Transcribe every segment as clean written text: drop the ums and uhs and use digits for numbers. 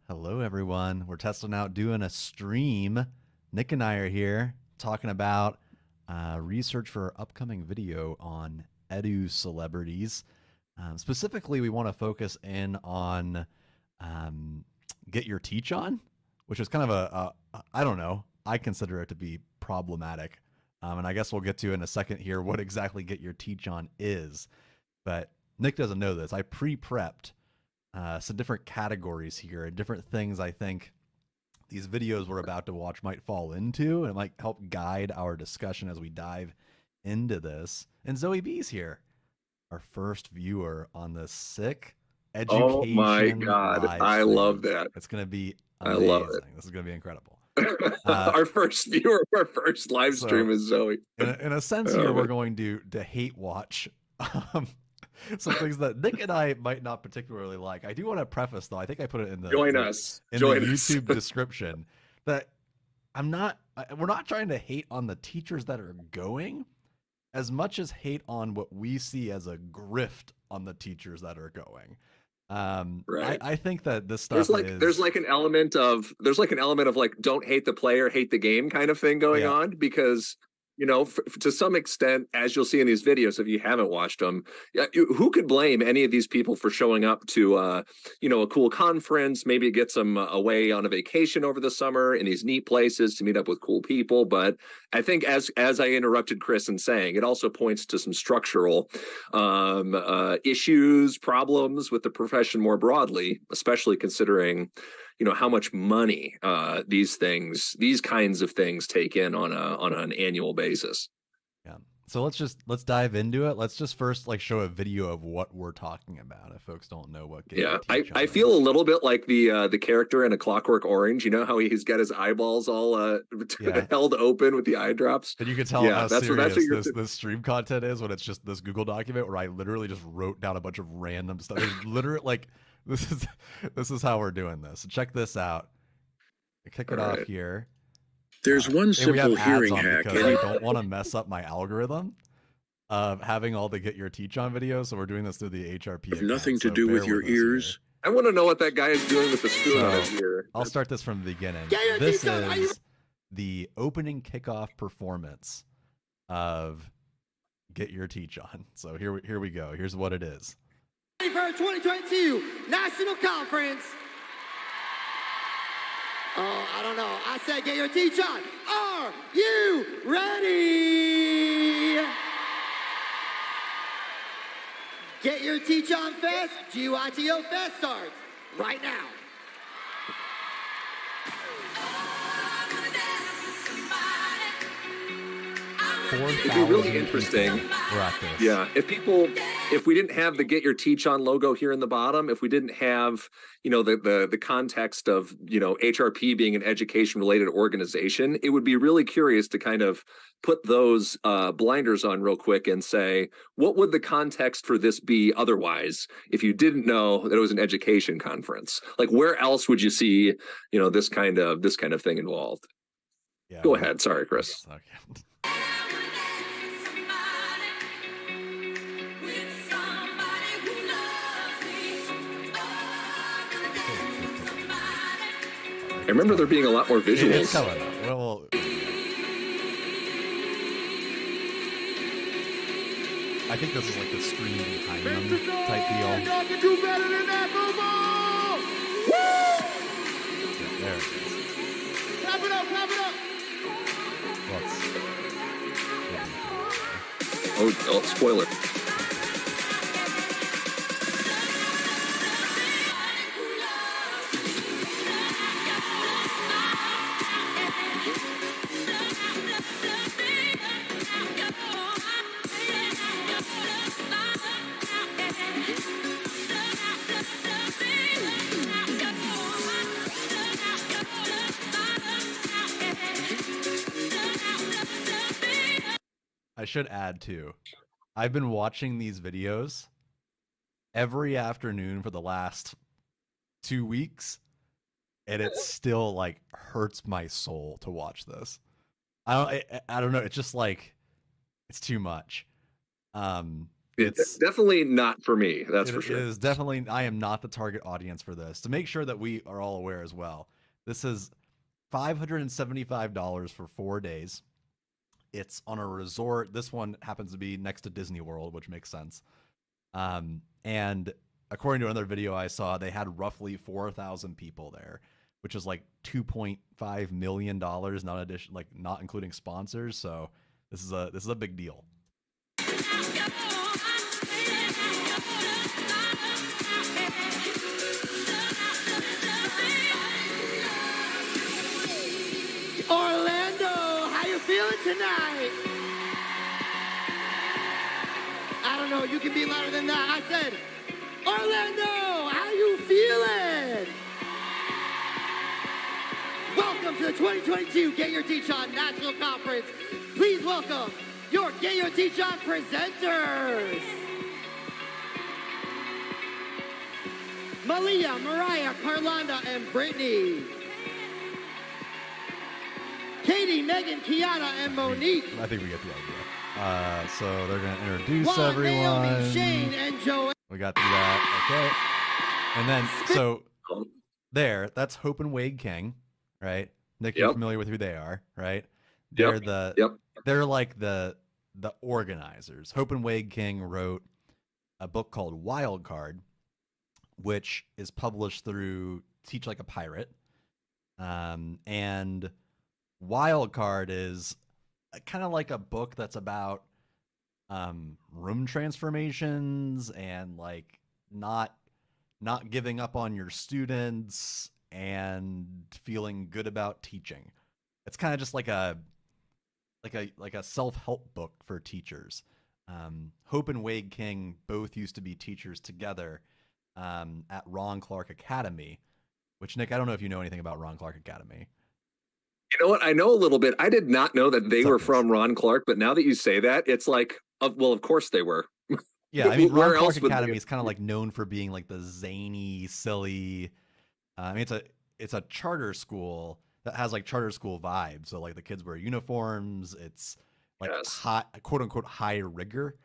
Hello, everyone. We're testing out doing a stream. Nick and I are here talking about research for our upcoming video on Educelebrities. Specifically, we want to focus in on Get Your Teach On, which is kind of I don't know, I consider it to be problematic. And I guess we'll get to in a second here what exactly Get Your Teach On is. But Nick doesn't know this. I pre-prepped some different categories here and different things I think these videos we're about to watch might fall into, and it might help guide our discussion as we dive into this. And Zoe B's here, our first viewer on the sick Oh my education God. live I stream. love that. It's going to be I love amazing. it. This is going to be incredible. Our first viewer, our first live stream is Zoe. In a sense here, we're going to hate watch some things that Nick and I might not particularly like. I do want to preface, though, I think I put it in the Join the YouTube description, that we're not trying to hate on the teachers that are going as much as hate on what we see as a grift on the teachers that are going. Right. I think that this stuff there's like an element of like, don't hate the player, hate the game kind of thing going on, because to some extent, as you'll see in these videos, if you haven't watched them, who could blame any of these people for showing up to, a cool conference? Maybe it gets them away on a vacation over the summer in these neat places to meet up with cool people. But I think, as I interrupted Chris in saying, it also points to some structural issues, problems with the profession more broadly, especially considering how much money these kinds of things take in on an annual basis. Yeah. So let's dive into it. Let's just first show a video of what we're talking about, if folks don't know what game. I feel a little bit like the character in A Clockwork Orange. You know how he's got his eyeballs all held open with the eye drops. And you can tell how serious this stream content is when it's just this Google document where I literally just wrote down a bunch of random stuff. It's literally this is how we're doing this. Check this out. Kick it off here. There's one simple hearing hack. Because I don't want to mess up my algorithm of having all the Get Your Teach On videos, so we're doing this through the HRP account. Nothing to do with your ears. I want to know what that guy is doing with the spoon on his ear. I'll start this from the beginning. This is the opening kickoff performance of Get Your Teach On. So here we go. Here's what it is. For 2022 National Conference. Oh, I don't know. I said Get Your Teach On. Are you ready? Get Your Teach On Fest, GYTO Fest starts right now. It'd be really interesting. Yeah, if we didn't have the Get Your Teach On logo here in the bottom, if we didn't have, the context of, HRP being an education related organization, it would be really curious to kind of put those blinders on real quick and say, what would the context for this be otherwise if you didn't know that it was an education conference? Like, where else would you see, this kind of thing involved? Yeah, go ahead. Sorry, Chris. Okay. I remember there being a lot more visuals. It's coming up. Well, I think this is like the screen behind them type deal. Y'all can do better than that, move on! Yeah, there it is. Clap it up, clap it up! Oh, spoiler. I should add too, I've been watching these videos every afternoon for the last 2 weeks, and it still hurts my soul to watch this. I don't know. It's just it's too much. It's definitely not for me. That's for sure. It is definitely, I am not the target audience for this. To make sure that we are all aware as well, this is $575 for 4 days. It's on a resort. This one happens to be next to Disney World, which makes sense. And according to another video I saw, they had roughly 4,000 people there, which is like $2.5 million, not including sponsors. So this is a big deal. Orlando, how you feeling tonight? I don't know, you can be louder than that. I said, Orlando, how you feeling? Welcome to the 2022 Get Your Teach On National Conference. Please welcome your Get Your Teach On presenters. Malia, Mariah, Carlonda, and Brittany. Katie, Megan, Kiana, and Monique. I think we get the idea. So they're going to introduce Juan, everyone. Naomi, Shane, and Joanne. We got through that. Okay. And then, so that's Hope and Wade King, right? Nick, you're familiar with who they are, right? They're they're like the organizers. Hope and Wade King wrote a book called Wild Card, which is published through Teach Like a Pirate. And Wild Card is kind of like a book that's about room transformations and like not giving up on your students and feeling good about teaching. It's kind of just like a self-help book for teachers. Hope and Wade King both used to be teachers together at Ron Clark Academy, which, Nick, I don't know if you know anything about Ron Clark Academy. You know what? I know a little bit. I did not know that they were from Ron Clark, but now that you say that, it's like, well, of course they were. Yeah, I mean, Ron Clark Academy is kind of like known for being like the zany, silly. I mean, it's a charter school that has like charter school vibes. So like the kids wear uniforms. It's like hot, quote unquote, high rigor.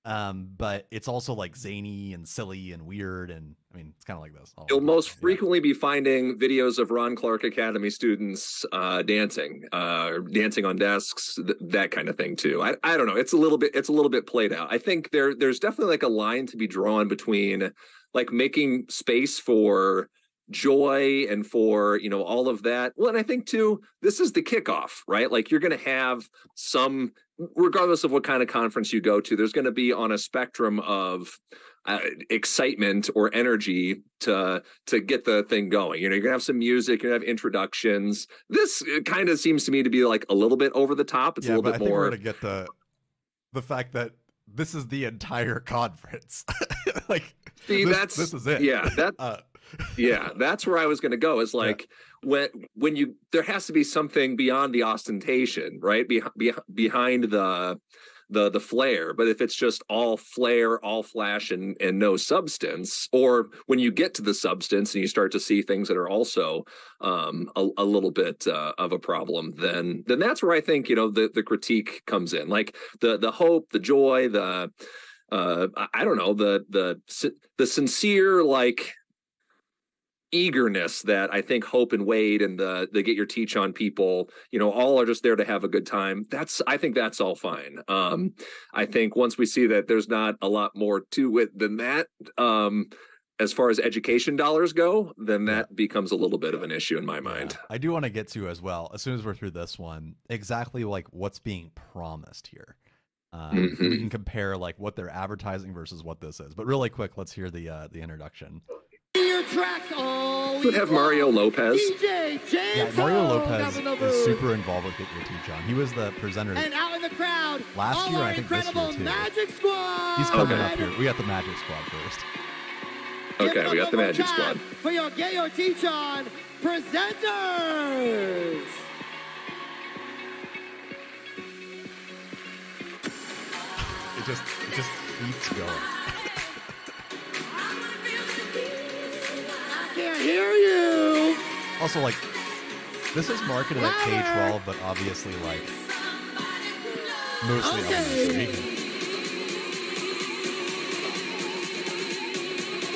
But it's also like zany and silly and weird, and I mean, it's kind of like this. You'll most frequently be finding videos of Ron Clark Academy students dancing on desks, that kind of thing too. I don't know. It's a little bit played out. I think there's definitely like a line to be drawn between like making space for joy and for, you know, all of that. Well, and I think too, this is the kickoff, right? Like you're going to have some, regardless of what kind of conference you go to, there's going to be on a spectrum of excitement or energy to get the thing going. You know, you're gonna have some music, you're gonna have introductions. This kind of seems to me to be like a little bit over the top. It's a little bit more. We're gonna get the fact that this is the entire conference. Like, see, this is it. Yeah, yeah, that's where I was going to go. Is like when you, there has to be something beyond the ostentation, right? Behind the flair. But if it's just all flair, all flash, and no substance, or when you get to the substance and you start to see things that are also a little bit of a problem, then that's where I think, you know, the critique comes in. Like the hope, the joy, the I don't know, the sincere, like, eagerness that I think Hope and Wade and the Get Your Teach On people, you know, all are just there to have a good time. I think that's all fine. I think once we see that there's not a lot more to it than that, as far as education dollars go, then that becomes a little bit of an issue in my mind. I do want to get to as well, as soon as we're through this one, exactly like what's being promised here. We can compare like what they're advertising versus what this is. But really quick, let's hear the introduction. Your tracks all could have Mario Lopez. DJ James Mario Lopez is super involved with Get Your Teach On. He was the presenter. And out in the crowd, last year, I think this year too. Magic Squad. He's coming up here. We got the Magic Squad first. Okay, we got the Magic Squad. For your Get Your Teach On presenters. It just keeps going. I can't hear you. Also, like, this is marketed at K-12, but obviously, like, mostly elementary.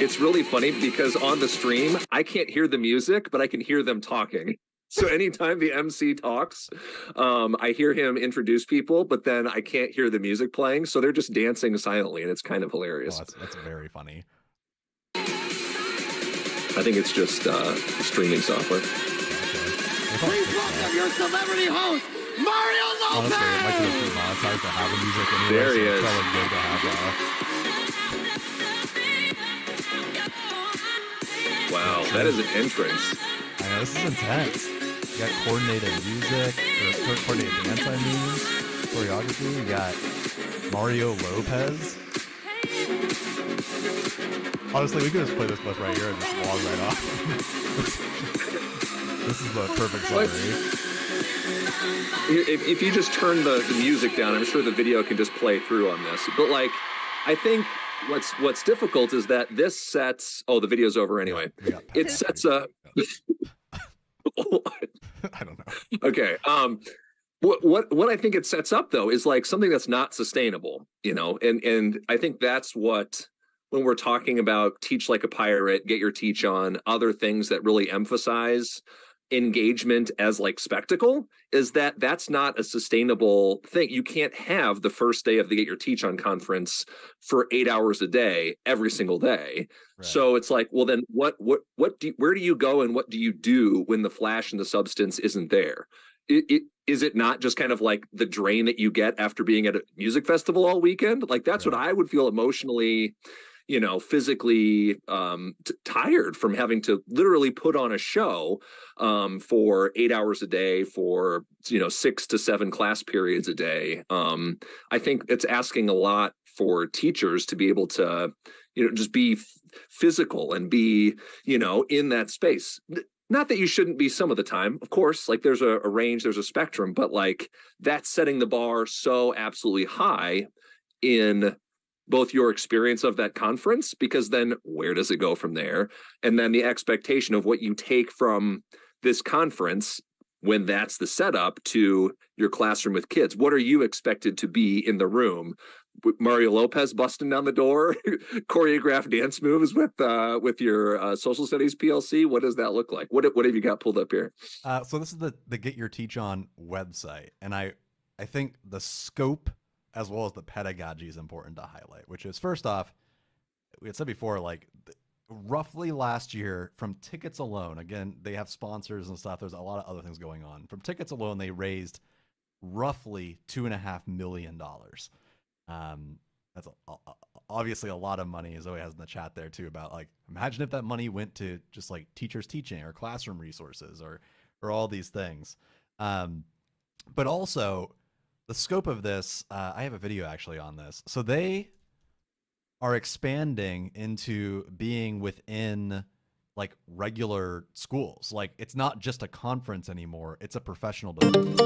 it's really funny because on the stream, I can't hear the music, but I can hear them talking. So anytime the MC talks, I hear him introduce people, but then I can't hear the music playing. So they're just dancing silently, and it's kind of hilarious. Oh, that's very funny. I think it's just streaming software. Please welcome your celebrity host, Mario Lopez! Honestly, it might be a monetized to have the music anyway. There he so is. It's probably good to have Wow, that is an entrance. I know, this is intense. You got coordinated music, or coordinated dance, I mean, choreography. You got Mario Lopez. Honestly, we could just play this clip right here and just log right off. This is the perfect summary. If you just turn the music down, I'm sure the video can just play through on this. But like, I think what's difficult is that this sets. Oh, the video's over anyway. It sets a. I don't know. Okay. What I think it sets up though is like something that's not sustainable, you know, and I think that's what, when we're talking about teach like a pirate, get your teach on, other things that really emphasize engagement as like spectacle, is that that's not a sustainable thing. You can't have the first day of the Get Your Teach On conference for 8 hours a day every single day. Right. So it's like, well, then where do you go and what do you do when the flash and the substance isn't there? Is it not just kind of like the drain that you get after being at a music festival all weekend? Like that's right. What I would feel emotionally, you know, physically tired from having to literally put on a show for 8 hours a day for, you know, 6 to 7 class periods a day. I think it's asking a lot for teachers to be able to, you know, just be physical and be, you know, in that space. Not that you shouldn't be some of the time, of course, like there's a range, there's a spectrum, but like that's setting the bar so absolutely high in both your experience of that conference, because then where does it go from there? And then the expectation of what you take from this conference when that's the setup to your classroom with kids. What are you expected to be in the room? Mario Lopez busting down the door, choreographed dance moves with your social studies PLC. What does that look like? What have you got pulled up here? So this is the Get Your Teach On website, and I think the scope as well as the pedagogy is important to highlight, which is, first off, we had said before, like roughly last year from tickets alone, again, they have sponsors and stuff. There's a lot of other things going on. From tickets alone, they raised roughly $2.5 million. That's obviously a lot of money, as Zoe has in the chat there too, about like, imagine if that money went to just like teachers teaching or classroom resources or all these things. But also the scope of this, I have a video actually on this. So they are expanding into being within like regular schools. Like it's not just a conference anymore. It's a professional development.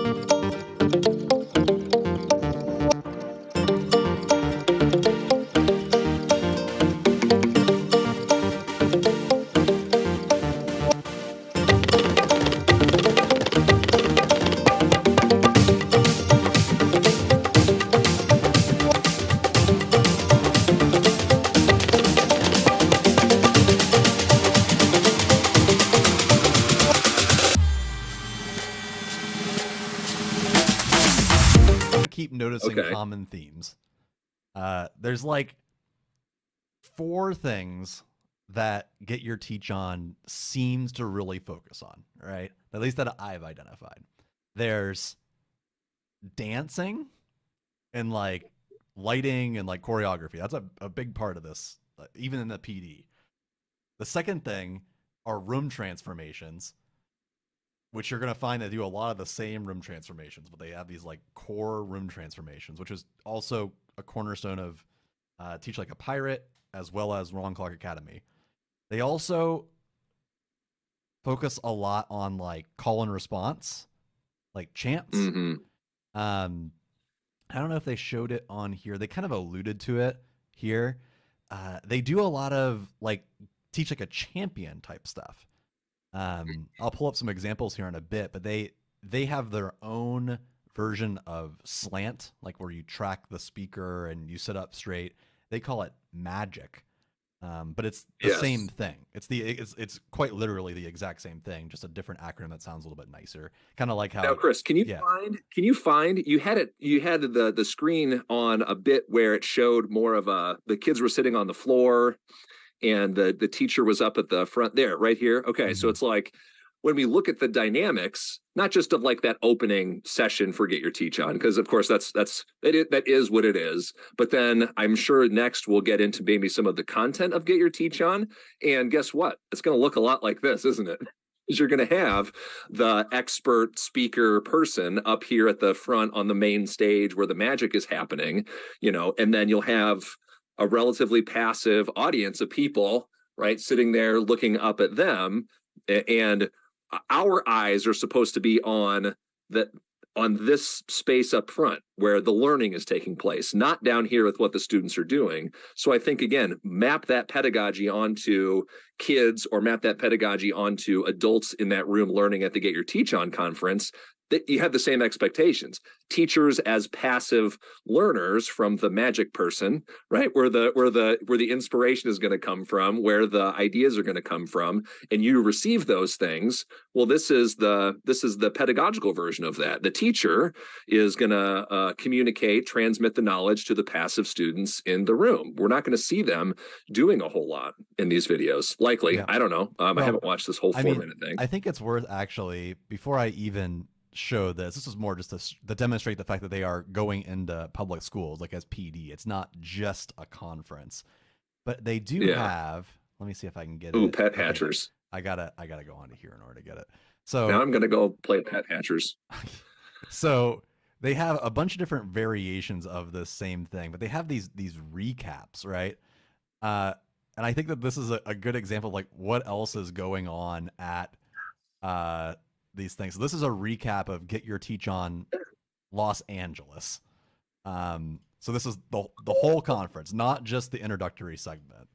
Noticing common themes. There's like 4 things that Get Your Teach On seems to really focus on, right? At least that I've identified. There's dancing and like lighting and like choreography. That's a big part of this, even in the PD. The second thing are room transformations, which you're going to find they do a lot of the same room transformations, but they have these like core room transformations, which is also a cornerstone of Teach Like a Pirate, as well as Ron Clark Academy. They also focus a lot on like call and response, like chants. Mm-hmm. I don't know if they showed it on here. They kind of alluded to it here. They do a lot of like teach like a champion type stuff. I'll pull up some examples here in a bit, but they have their own version of slant, like where you track the speaker and you sit up straight. They call it magic. but it's the same thing. It's quite literally the exact same thing, just a different acronym that sounds a little bit nicer. Kind of like how. Now, Chris, can you find you had the screen on a bit where it showed more of the kids were sitting on the floor and the teacher was up at the front there, right here. Okay, so it's like when we look at the dynamics, not just of like that opening session for Get Your Teach On, because of course that is what it is. But then I'm sure next we'll get into maybe some of the content of Get Your Teach On, and guess what? It's going to look a lot like this, isn't it? Because you're going to have the expert speaker person up here at the front on the main stage where the magic is happening, and then you'll have a relatively passive audience of people, right, sitting there looking up at them, and our eyes are supposed to be on this space up front where the learning is taking place, not down here with what the students are doing. So I think, again, map that pedagogy onto kids or map that pedagogy onto adults in that room learning at the Get Your Teach On conference, that you have the same expectations. Teachers as passive learners from the magic person, right? Where the inspiration is going to come from, where the ideas are going to come from, and you receive those things. Well, this is the pedagogical version of that. The teacher is going to communicate, transmit the knowledge to the passive students in the room. We're not going to see them doing a whole lot in these videos. Likely, I don't know. I haven't watched this whole 4-minute thing. I think it's worth actually, before I even show this is more just to demonstrate the fact that they are going into public schools, like as PD. It's not just a conference, but they do have, let me see if I can get it. Pet hatchers. I gotta go on to here in order to get it. So now I'm going to go play pet hatchers. So they have a bunch of different variations of the same thing, but they have these recaps, right? And I think that this is a good example of like what else is going on at these things. So this is a recap of Get Your Teach On Los Angeles. So this is the whole conference, not just the introductory segment.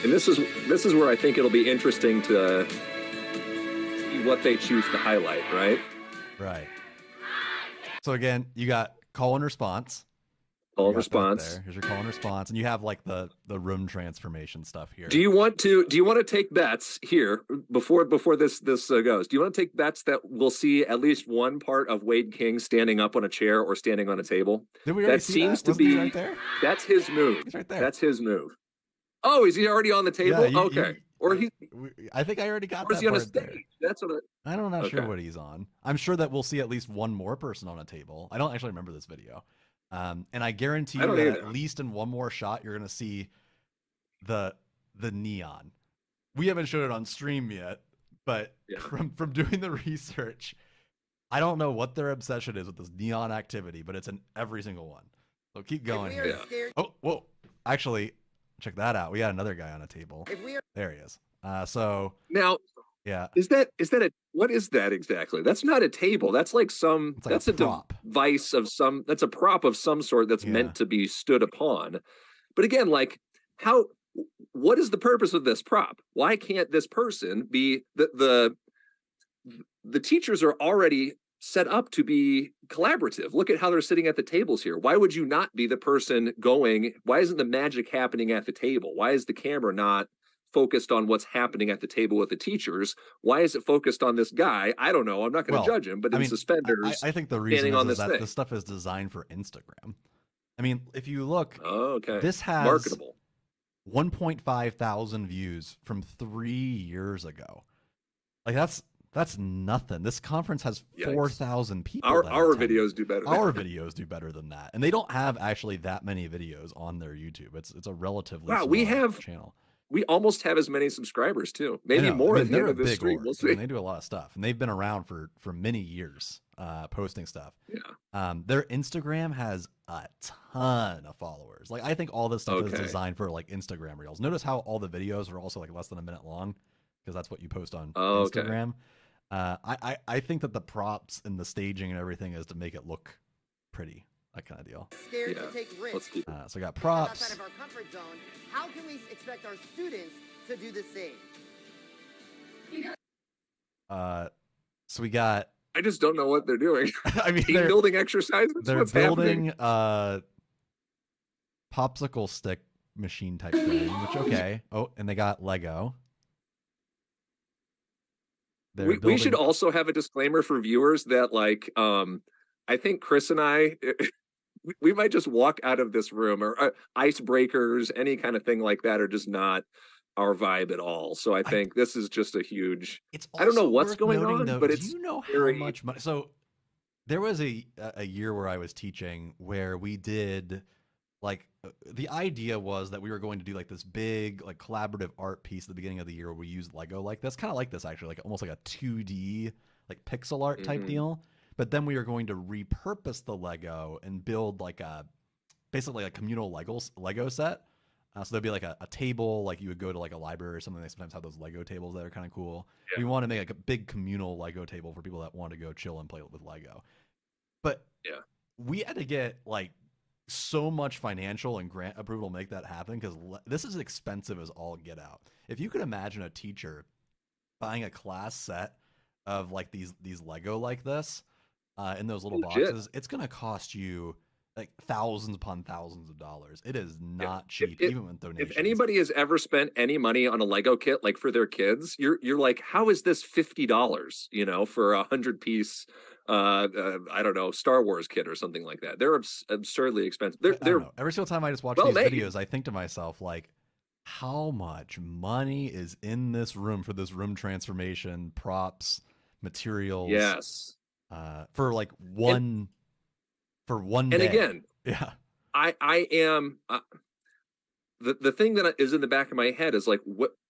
And this is where I think it'll be interesting to see what they choose to highlight, right? Right. So again, you got call and response. Call and response. Here's your call and response, and you have like the room transformation stuff here. Do you want to take bets here before this goes? Do you want to take bets that we'll see at least one part of Wade King standing up on a chair or standing on a table? Did we already see that? Wasn't he right there? That's his move. He's right there. That's his move. Oh, is he already on the table? Yeah, okay. I think I already got that. Or is he on a stage? There. That's what I'm not sure what he's on. I'm sure that we'll see at least one more person on a table. I don't actually remember this video. And I guarantee you that at least in one more shot, you're going to see the neon. We haven't showed it on stream yet, but from doing the research, I don't know what their obsession is with this neon activity, but it's in every single one. So keep going here. Oh, whoa. Actually, check that out. We got another guy on a table. There he is. So now, is that what is that exactly? That's not a table. That's like that's a device of that's a prop of some sort that's meant to be stood upon. But again, like what is the purpose of this prop? Why can't this person be the teachers are already set up to be collaborative. Look at how they're sitting at the tables here. Why would you not be the person going? Why isn't the magic happening at the table? Why is the camera not focused on what's happening at the table with the teachers? Why is it focused on this guy? I don't know. I'm not going to judge him, but in suspenders. I think the reason is that this stuff is designed for Instagram. I mean, if you look, this has marketable 1.5 thousand views from 3 years ago. Like that's nothing. This conference has 4,000 people. Our videos do better. Our videos do better than that, and they don't have actually that many videos on their YouTube. It's a relatively small channel. We almost have as many subscribers too, maybe more at the end of this stream. We'll see. They do a lot of stuff, and they've been around for many years, posting stuff. Yeah. Their Instagram has a ton of followers. Like I think all this stuff is designed for like Instagram Reels. Notice how all the videos are also like less than a minute long, because that's what you post on Instagram. I think that the props and the staging and everything is to make it look pretty. That kind of deal. Scared to take risks. So we got props. Outside of our comfort zone, how can we expect our students to do the same? So we got. I just don't know what they're doing. I mean, team building exercises. They're building. popsicle stick machine type thing, which okay. Oh, and they got Lego. We should also have a disclaimer for viewers that like I think Chris and I we might just walk out of this room, or icebreakers, any kind of thing like that are just not our vibe at all. So I think this is just a huge, I don't know what's going on, though, but do you know how much money? So there was a year where I was teaching where we did like the idea was that we were going to do like this big like collaborative art piece at the beginning of the year where we used Lego like this, kind of like this actually, like almost like a 2D like pixel art type deal. But then we are going to repurpose the Lego and build like a basically a communal Lego set. So there'd be like a table, like you would go to like a library or something. They sometimes have those Lego tables that are kind of cool. Yeah. We want to make like a big communal Lego table for people that want to go chill and play with Lego. But yeah, we had to get like so much financial and grant approval to make that happen because this is expensive as all get out. If you could imagine a teacher buying a class set of like these Lego like this in those little boxes, it's going to cost you like thousands upon thousands of dollars. It is not cheap, even with donations. If anybody has ever spent any money on a Lego kit, like for their kids, you're like, how is this $50? You know, for a 100-piece, I don't know, Star Wars kit or something like that. They're absurdly expensive. They're every single time I just watch these videos, I think to myself like, how much money is in this room for this room transformation, props, materials? Yes. For like one. For one day. And again, yeah, I am the thing that is in the back of my head is like,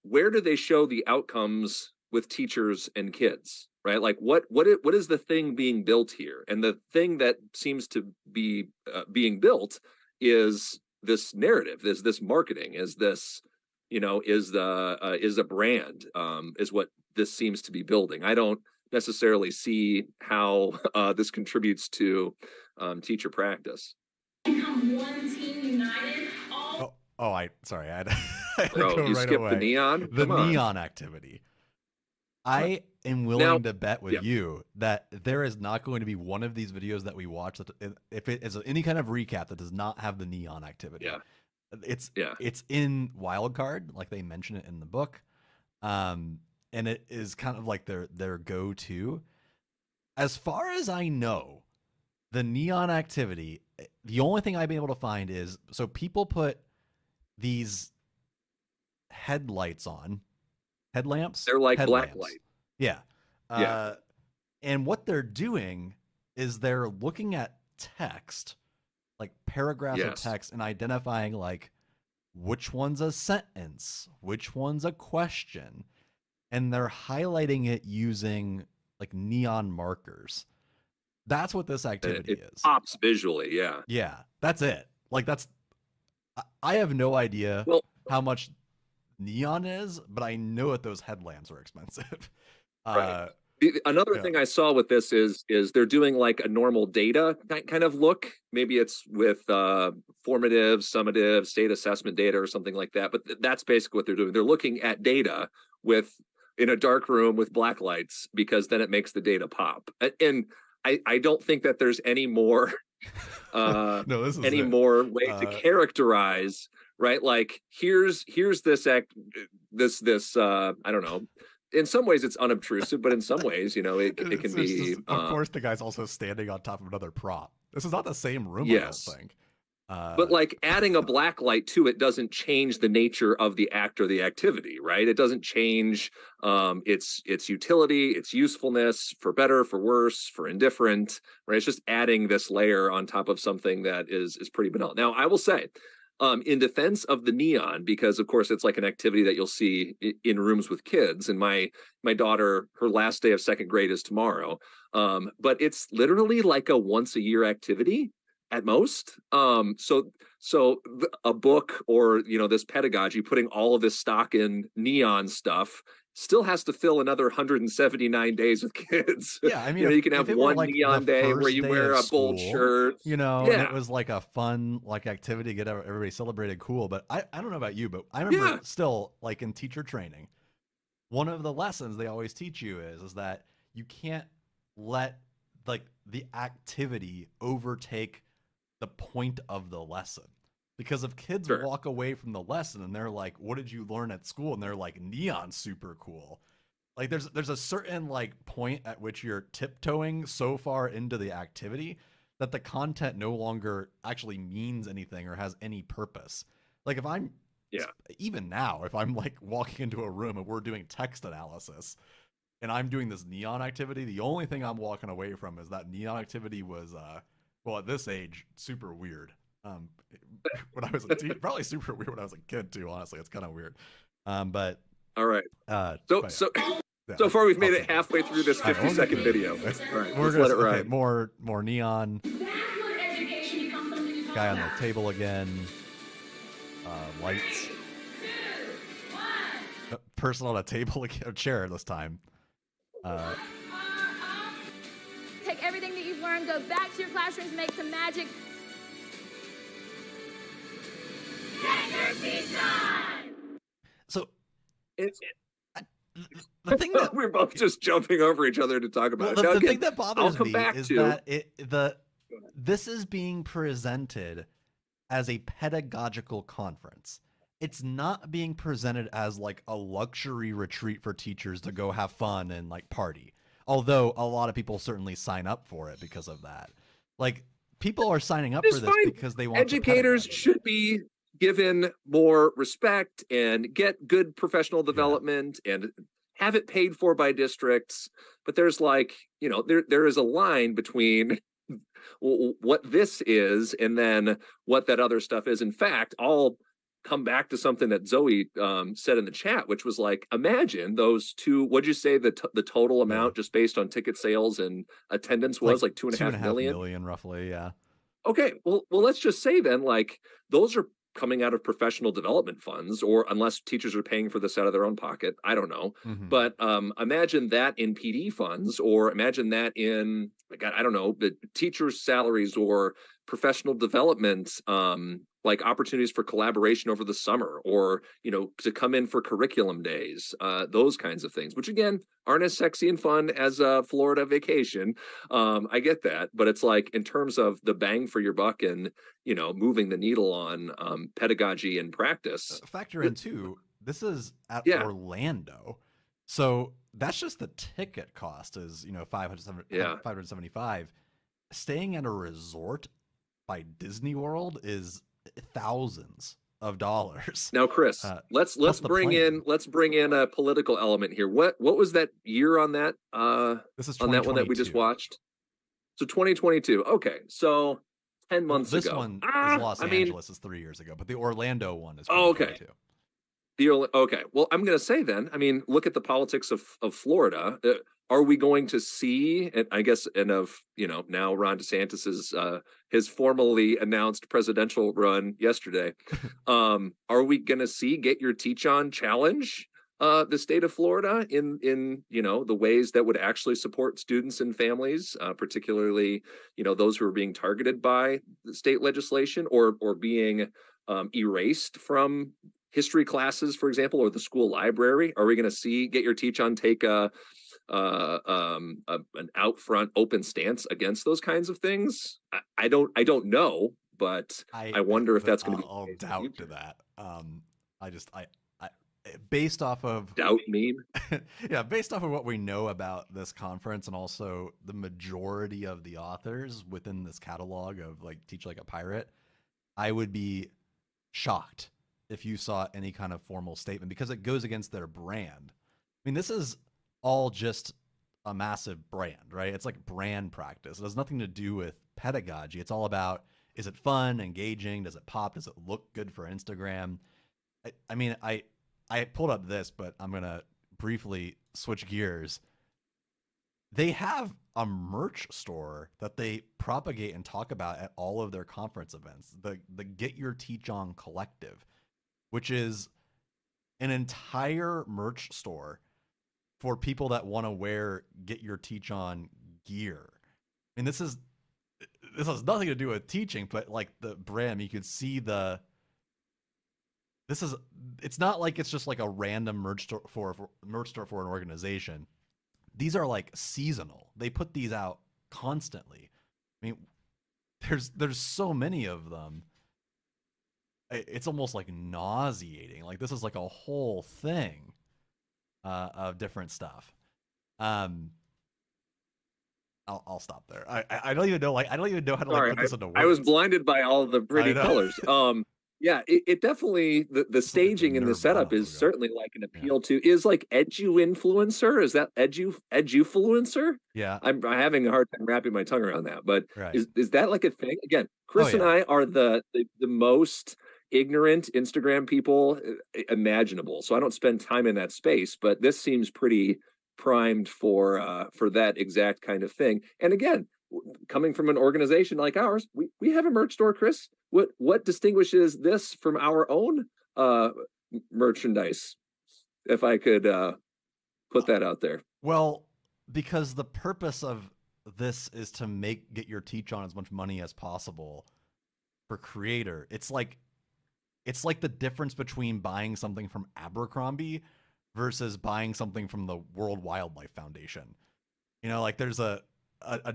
where do they show the outcomes with teachers and kids, right? Like what is the thing being built here? And the thing that seems to be being built is this narrative, is this marketing, is this, you know, is a brand, is what this seems to be building. I don't necessarily see how this contributes to teacher practice. Become one team united. Sorry, I had Bro, go you right skipped away. the neon. The neon activity. I am willing to bet with you that there is not going to be one of these videos that we watch that, if it is any kind of recap, that does not have the neon activity. Yeah, it's in Wildcard, like they mention it in the book, and it is kind of like their go-to. As far as I know, the neon activity, the only thing I've been able to find is, so people put these headlamps. They're like black light. Yeah. And what they're doing is they're looking at text, like paragraphs of text, and identifying like which one's a sentence, which one's a question, and they're highlighting it using like neon markers. That's what this activity is. Pops visually, yeah. Yeah, that's it. Like I have no idea how much neon is, but I know that those headlamps are expensive. Right. Another thing I saw with this is they're doing like a normal data kind of look. Maybe it's with formative, summative, state assessment data or something like that. But that's basically what they're doing. They're looking at data in a dark room with black lights, because then it makes the data pop. And I don't think that there's any more more way to characterize, right? Like here's this I don't know. In some ways it's unobtrusive, but in some ways, you know, it can be. Of course, the guy's also standing on top of another prop. This is not the same room, I don't think. But like adding a black light to it doesn't change the nature of the act or the activity, right? It doesn't change its utility, its usefulness, for better, for worse, for indifferent, right? It's just adding this layer on top of something that is pretty banal. Now, I will say, in defense of the neon, because of course it's like an activity that you'll see in rooms with kids, and my daughter, her last day of second grade is tomorrow, but it's literally like a once a year activity at most. So a book, or, you know, this pedagogy, putting all of this stock in neon stuff, still has to fill another 179 days with kids. Yeah, I mean, you know, you can have one like neon day where you wear a bold shirt, you know, and it was like a fun like activity to get everybody celebrated cool. But I don't know about you, but I remember still, like in teacher training, one of the lessons they always teach you is that you can't let like the activity overtake the point of the lesson. Because if kids walk away from the lesson and they're like, what did you learn at school? And they're like, neon's super cool. Like there's a certain like point at which you're tiptoeing so far into the activity that the content no longer actually means anything or has any purpose. Like if I'm even now, if I'm like walking into a room and we're doing text analysis and I'm doing this neon activity, the only thing I'm walking away from is that neon activity was well, at this age, super weird. When I was a teen, probably super weird when I was a kid too, honestly. It's kind of weird. But all right. So far, we've made it halfway through this 50-second video. All right, let's let it ride. Okay, more neon. Guy on the table again. Lights. Person on a table again. A chair this time. Take everything that you've learned, go back to your classrooms, make some magic. So it's the thing that we're both just jumping over each other to talk about. The thing that bothers me is that this is being presented as a pedagogical conference. It's not being presented as like a luxury retreat for teachers to go have fun and like party. Although a lot of people certainly sign up for it because of that. Like people are signing up for this because they want educators should be given more respect and get good professional development and have it paid for by districts. But there's like, you know, there is a line between what this is and then what that other stuff is. In fact, I'll come back to something that Zoe said in the chat, which was like, imagine those two, what'd you say the total amount just based on ticket sales and attendance was like 2.5 million roughly. Yeah. Okay. Well, let's just say then, like, those are coming out of professional development funds, or unless teachers are paying for this out of their own pocket, I don't know. But imagine that in PD funds, or imagine that in, I don't know, the teachers' salaries or professional development, like opportunities for collaboration over the summer, or, you know, to come in for curriculum days, those kinds of things, which again, aren't as sexy and fun as a Florida vacation. I get that, but it's like, in terms of the bang for your buck and, you know, moving the needle on pedagogy and practice. Factor in too, this is at Orlando. So that's just the ticket cost is, you know, $575. Staying at a resort by Disney World is thousands of dollars. Now, Chris, let's bring in a political element here. What was that year on that? This is on that one that we just watched. So 2022. Okay, so 10 months ago. This one is Los Angeles is 3 years ago, but the Orlando one is 2022. Okay. Well, I'm going to say then, I mean, look at the politics of Florida. Are we going to see, and I guess, and of, you know, now Ron DeSantis's his formally announced presidential run yesterday, are we going to see Get Your Teach On challenge the state of Florida in you know, the ways that would actually support students and families, particularly, you know, those who are being targeted by the state legislation or being erased from history classes, for example, or the school library? Are we going to see Get Your Teach On take an out front open stance against those kinds of things? I don't know, but I wonder if that's going to be. I'll doubt to that. I based off of doubt meme. Yeah, based off of what we know about this conference and also the majority of the authors within this catalog of like Teach Like a Pirate, I would be shocked if you saw any kind of formal statement, because it goes against their brand. I mean, this is all just a massive brand, right? It's like brand practice. It has nothing to do with pedagogy. It's all about, is it fun, engaging? Does it pop? Does it look good for Instagram? I mean, I pulled up this, but I'm going to briefly switch gears. They have a merch store that they propagate and talk about at all of their conference events, the Get Your Teach On Collective, which is an entire merch store for people that want to wear Get Your Teach On gear. I mean, this has nothing to do with teaching, but like the brand, you could see it's not like it's just like a random merch store for an organization. These are like seasonal. They put these out constantly. I mean, there's so many of them. it's almost like nauseating. Like this is like a whole thing of different stuff. I'll stop there. I don't even know. Like I don't even know how to like put this into words. I was blinded by all the pretty colors. Yeah, it definitely the staging and the setup is certainly like an appeal to is like edu-influencer. Is that edu-fluencer? Yeah, I'm having a hard time wrapping my tongue around that. But is that like a thing? Again, Chris and I are the most ignorant Instagram people imaginable. So I don't spend time in that space. But this seems pretty primed for that exact kind of thing. And again, coming from an organization like ours, we have a merch store, Chris. What distinguishes this from our own merchandise? If I could put that out there. Well, because the purpose of this is to get your teach on as much money as possible for creator. It's like the difference between buying something from Abercrombie versus buying something from the World Wildlife Foundation. You know, like there's a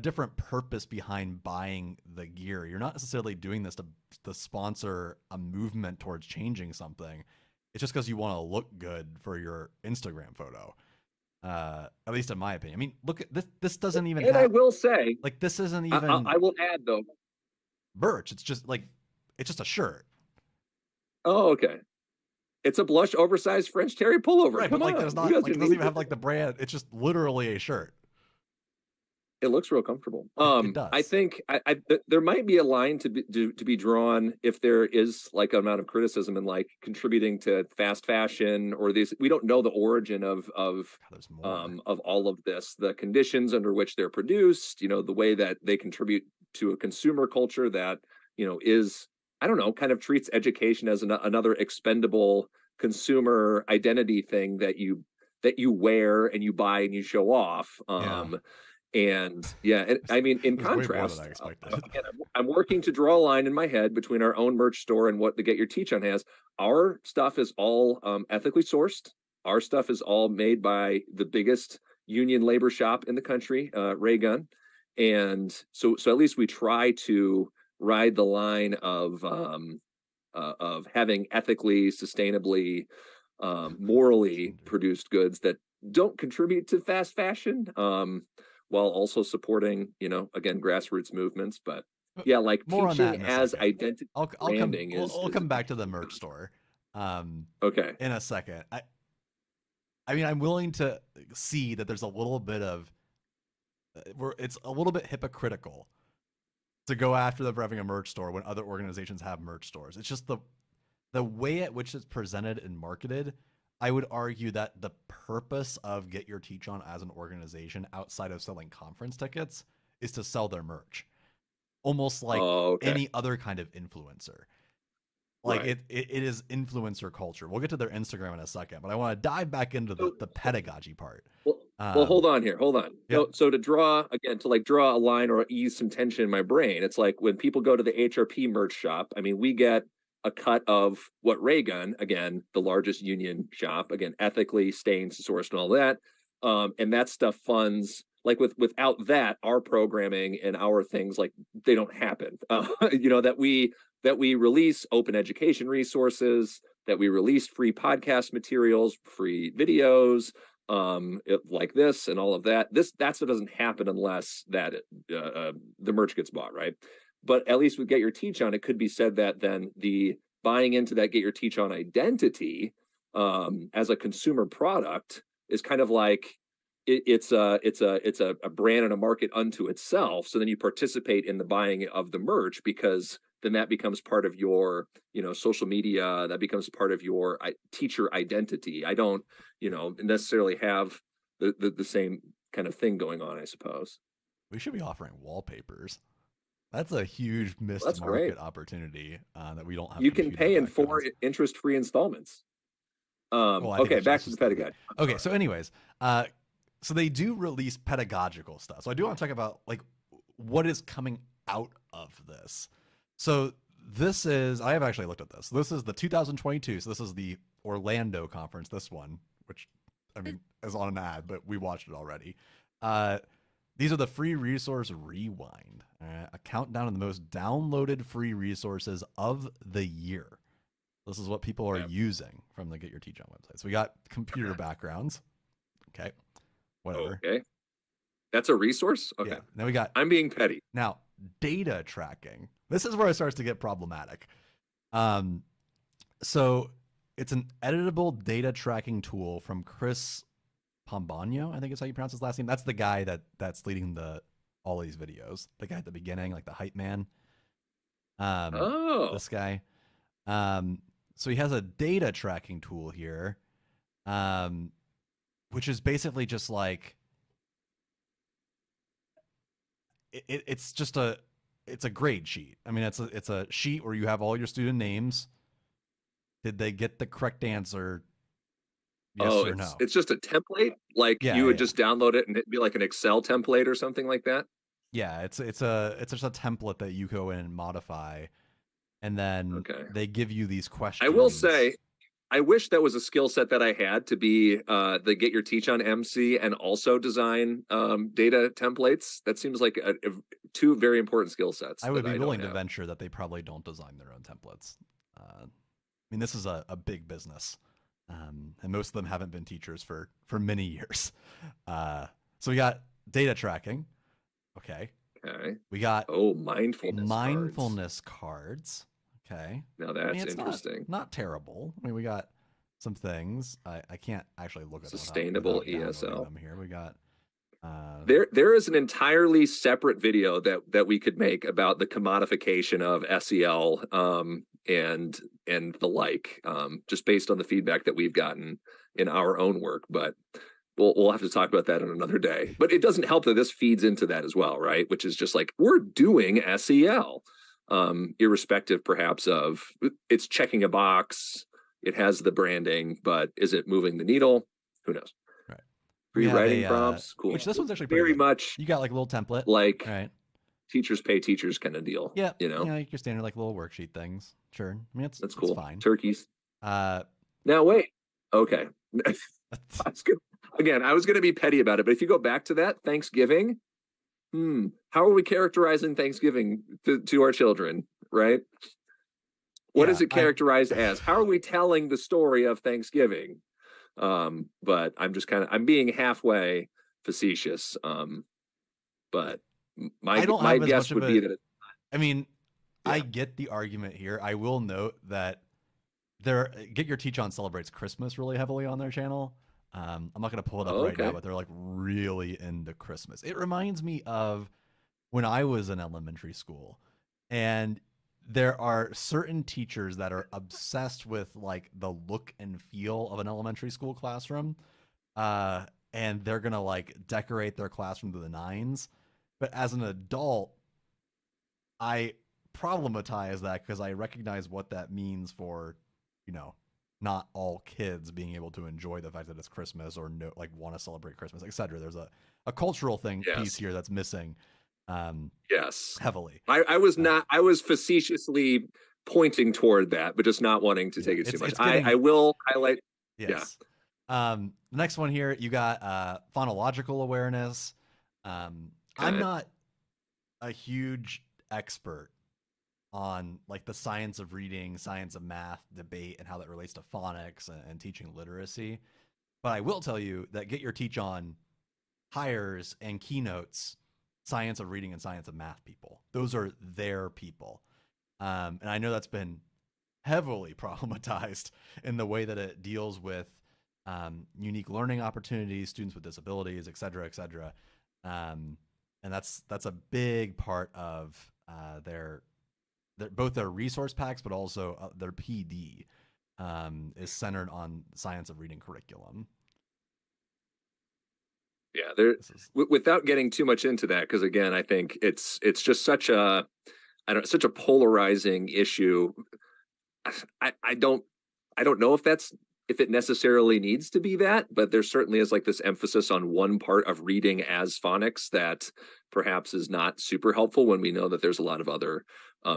different purpose behind buying the gear. You're not necessarily doing this to sponsor a movement towards changing something. It's just because you want to look good for your Instagram photo. At least in my opinion. I mean, look at this. This doesn't even. And I will say, like, this isn't even. I will add though. Merch. It's just a shirt. Oh, okay. It's a blush, oversized French terry pullover. Right, Come but like, on. there's not. Like, it doesn't even have like the brand. It's just literally a shirt. It looks real comfortable. It does. I think there might be a line to be drawn if there is like an amount of criticism and like contributing to fast fashion or these. We don't know the origin of all of this, the conditions under which they're produced. You know, the way that they contribute to a consumer culture that is, I don't know, kind of treats education as another expendable consumer identity thing that you wear and you buy and you show off. And I mean, in contrast, I'm working to draw a line in my head between our own merch store and what the Get Your Teach On has. Our stuff is all ethically sourced. Our stuff is all made by the biggest union labor shop in the country, Raygun. And so at least we try to ride the line of having ethically, sustainably, morally produced goods that don't contribute to fast fashion. While also supporting, again, grassroots movements. But yeah, like more teaching as identity branding I'll come back to the merch store. Okay. In a second. I mean, I'm willing to see that there's a little bit of it's a little bit hypocritical to go after them for having a merch store when other organizations have merch stores. It's just the way at which it's presented and marketed. I would argue that the purpose of Get Your Teach On as an organization outside of selling conference tickets is to sell their merch. Almost like any other kind of influencer. Like it is influencer culture. We'll get to their Instagram in a second, but I want to dive back into the pedagogy part. Well, hold on here. Hold on. Yep. So to draw a line or ease some tension in my brain, it's like when people go to the HRP merch shop, I mean, we get a cut of what Raygun, again, the largest union shop, again, ethically stained, sourced and all that. And that stuff funds, like without that, our programming and our things, like they don't happen. That we release open education resources, that we release free podcast materials, free videos, like this and all of that. That's what doesn't happen unless that the merch gets bought, right? But at least with Get Your Teach On, it could be said that then the buying into that Get Your Teach On identity as a consumer product is kind of like it's a brand and a market unto itself. So then you participate in the buying of the merch because then that becomes part of your social media. That becomes part of your teacher identity. I don't necessarily have the same kind of thing going on, I suppose. We should be offering wallpapers. That's a huge missed market opportunity that we don't have. You can pay in 4 interest-free installments. Okay, back to the pedagogy. Okay, so anyways, so they do release pedagogical stuff. So I do want to talk about like what is coming out of this. So this is, I have actually looked at this. This is the 2022. So this is the Orlando conference. This one, which I mean is on an ad, but we watched it already. These are the free resource rewind, a countdown of the most downloaded free resources of the year. This is what people are using from the Get Your Teach On website. So we got computer backgrounds. Okay. Whatever. Okay. That's a resource? Okay. Yeah. Then we got... I'm being petty. Now, data tracking. This is where it starts to get problematic. So it's an editable data tracking tool from Chris Pombano, I think is how you pronounce his last name. That's the guy that's leading all these videos. The guy at the beginning, like the hype man. This guy. So he has a data tracking tool here, which is basically just like it's a grade sheet. I mean, it's a sheet where you have all your student names. Did they get the correct answer? Yes or no? It's just a template. Like you would just download it and it'd be like an Excel template or something like that. Yeah, it's just a template that you go in and modify. And then they give you these questions. I will say, I wish that was a skill set that I had to be the Get Your Teach On MC and also design data templates. That seems like two very important skill sets. I would be willing to venture that they probably don't design their own templates. I mean, this is a big business, and most of them haven't been teachers for many years. So we got data tracking. Okay. We got mindfulness cards. Okay. Now that's interesting. Not terrible. I mean, we got some things. I can't actually look at sustainable ESL. Them here we got. There is an entirely separate video that we could make about the commodification of SEL and the like, just based on the feedback that we've gotten in our own work. But we'll have to talk about that on another day. But it doesn't help that this feeds into that as well, right? Which is just like, we're doing SEL. Irrespective perhaps of it's checking a box, it has the branding, but is it moving the needle? Who knows? Right. Free writing prompts, cool. Which this one's actually very good. Much. You got like a little template, like teachers pay teachers kind of deal. Yeah, you know, your standard like little worksheet things. Sure, I mean that's cool. Fine. Turkeys. Now wait, okay. I was gonna be petty about it, but if you go back to that Thanksgiving. How are we characterizing Thanksgiving to our children, right? What is it characterized as? How are we telling the story of Thanksgiving? But I'm being halfway facetious. But my guess would be that I mean, I get the argument here. I will note that Get Your Teach On celebrates Christmas really heavily on their channel. I'm not going to pull it up right now, but they're like really into Christmas. It reminds me of when I was in elementary school, and there are certain teachers that are obsessed with like the look and feel of an elementary school classroom. And they're going to like decorate their classroom to the nines. But as an adult, I problematize that because I recognize what that means for, not all kids being able to enjoy the fact that it's Christmas or want to celebrate Christmas, etc. There's a cultural piece here that's missing. Heavily. I was facetiously pointing toward that, but just not wanting to take it too much. I will highlight. Yes. The next one here, you got phonological awareness. I'm not a huge expert on like the science of reading, science of math debate, and how that relates to phonics and teaching literacy. But I will tell you that Get Your Teach On hires and keynotes science of reading and science of math people. Those are their people. And I know that's been heavily problematized in the way that it deals with unique learning opportunities, students with disabilities, et cetera, et cetera. And that's a big part of both their resource packs, but also their PD is centered on science of reading curriculum. Yeah, without getting too much into that, because again, I think it's just such a polarizing issue. I don't know if it necessarily needs to be that, but there certainly is like this emphasis on one part of reading as phonics that perhaps is not super helpful when we know that there's a lot of other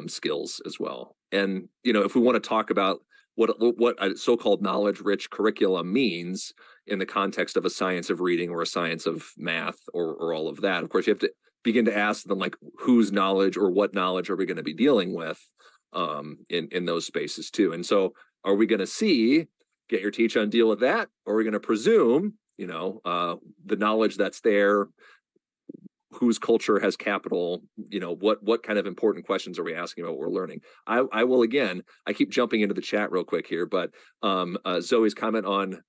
skills as well. And, if we want to talk about what a so-called knowledge-rich curriculum means in the context of a science of reading or a science of math or all of that, of course, you have to begin to ask them like whose knowledge or what knowledge are we going to be dealing with in those spaces too. And so Are we going to see, get your teach on, deal with that? Or are we going to presume, the knowledge that's there, whose culture has capital, what kind of important questions are we asking about what we're learning? I will, again, I keep jumping into the chat real quick here, but Zoe's comment on,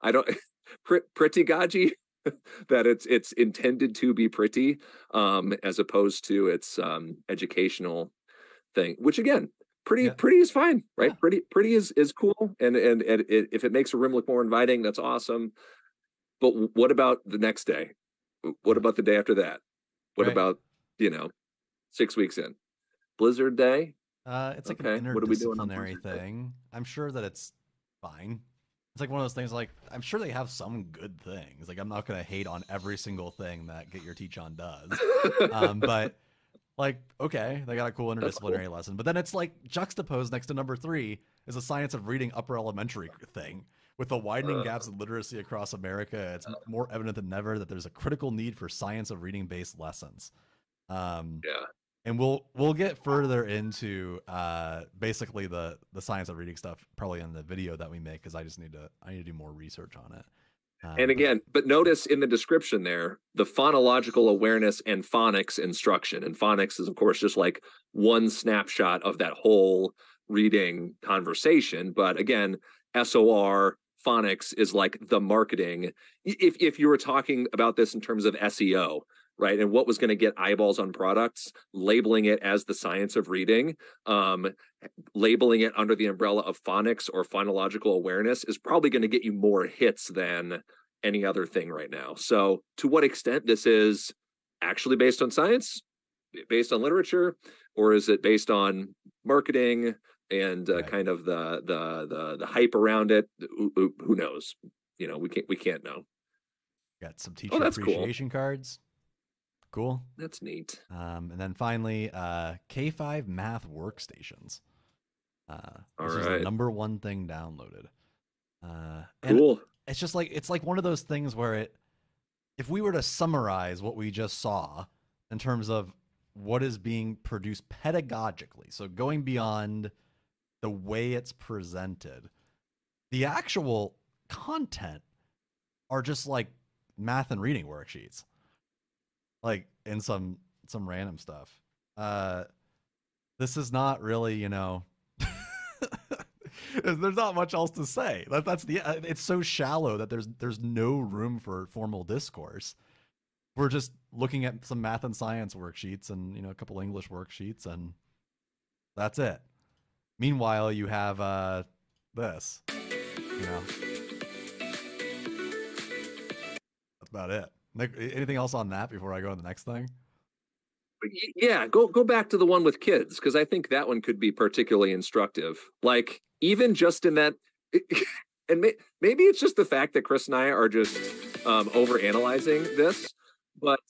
pedagogy, that it's intended to be pretty, as opposed to its educational thing, which again, pretty is fine, right? Yeah. Pretty is cool. And if it makes a room look more inviting, that's awesome. But what about the next day? What about the day after that? What about, 6 weeks in? Blizzard day? It's like an interdisciplinary thing. I'm sure that it's fine. It's like one of those things, like, I'm sure they have some good things. Like, I'm not going to hate on every single thing that Get Your Teach On does. But, like, okay, they got a cool interdisciplinary lesson. But then it's like juxtaposed next to number 3 is a science of reading upper elementary thing. With the widening gaps in literacy across America, it's more evident than ever that there's a critical need for science of reading-based lessons. And we'll get further into basically the science of reading stuff probably in the video that we make, because I need to do more research on it. And again, but notice in the description there, the phonological awareness and phonics instruction. And phonics is, of course, just like one snapshot of that whole reading conversation. But again, SOR, phonics is like the marketing. If you were talking about this in terms of SEO, right, and what was going to get eyeballs on products, labeling it as the science of reading, labeling it under the umbrella of phonics or phonological awareness is probably going to get you more hits than any other thing right now. So to what extent this is actually based on science, based on literature, or is it based on marketing and kind of the hype around it? Who knows? We can't know. Got some teacher appreciation cards. Cool. That's neat. And then finally, K5 math workstations. This is the number 1 thing downloaded. Cool. It's just like, it's like one of those things where if we were to summarize what we just saw in terms of what is being produced pedagogically, so going beyond the way it's presented, the actual content are just like math and reading worksheets, like in some random stuff. This is not really, there's not much else to say. It's so shallow that there's no room for formal discourse. We're just looking at some math and science worksheets and, a couple English worksheets, and that's it. Meanwhile, you have this, That's about it. Nick, anything else on that before I go on the next thing? Yeah, go back to the one with kids, because I think that one could be particularly instructive. Like, even just in that, and maybe it's just the fact that Chris and I are just overanalyzing this, but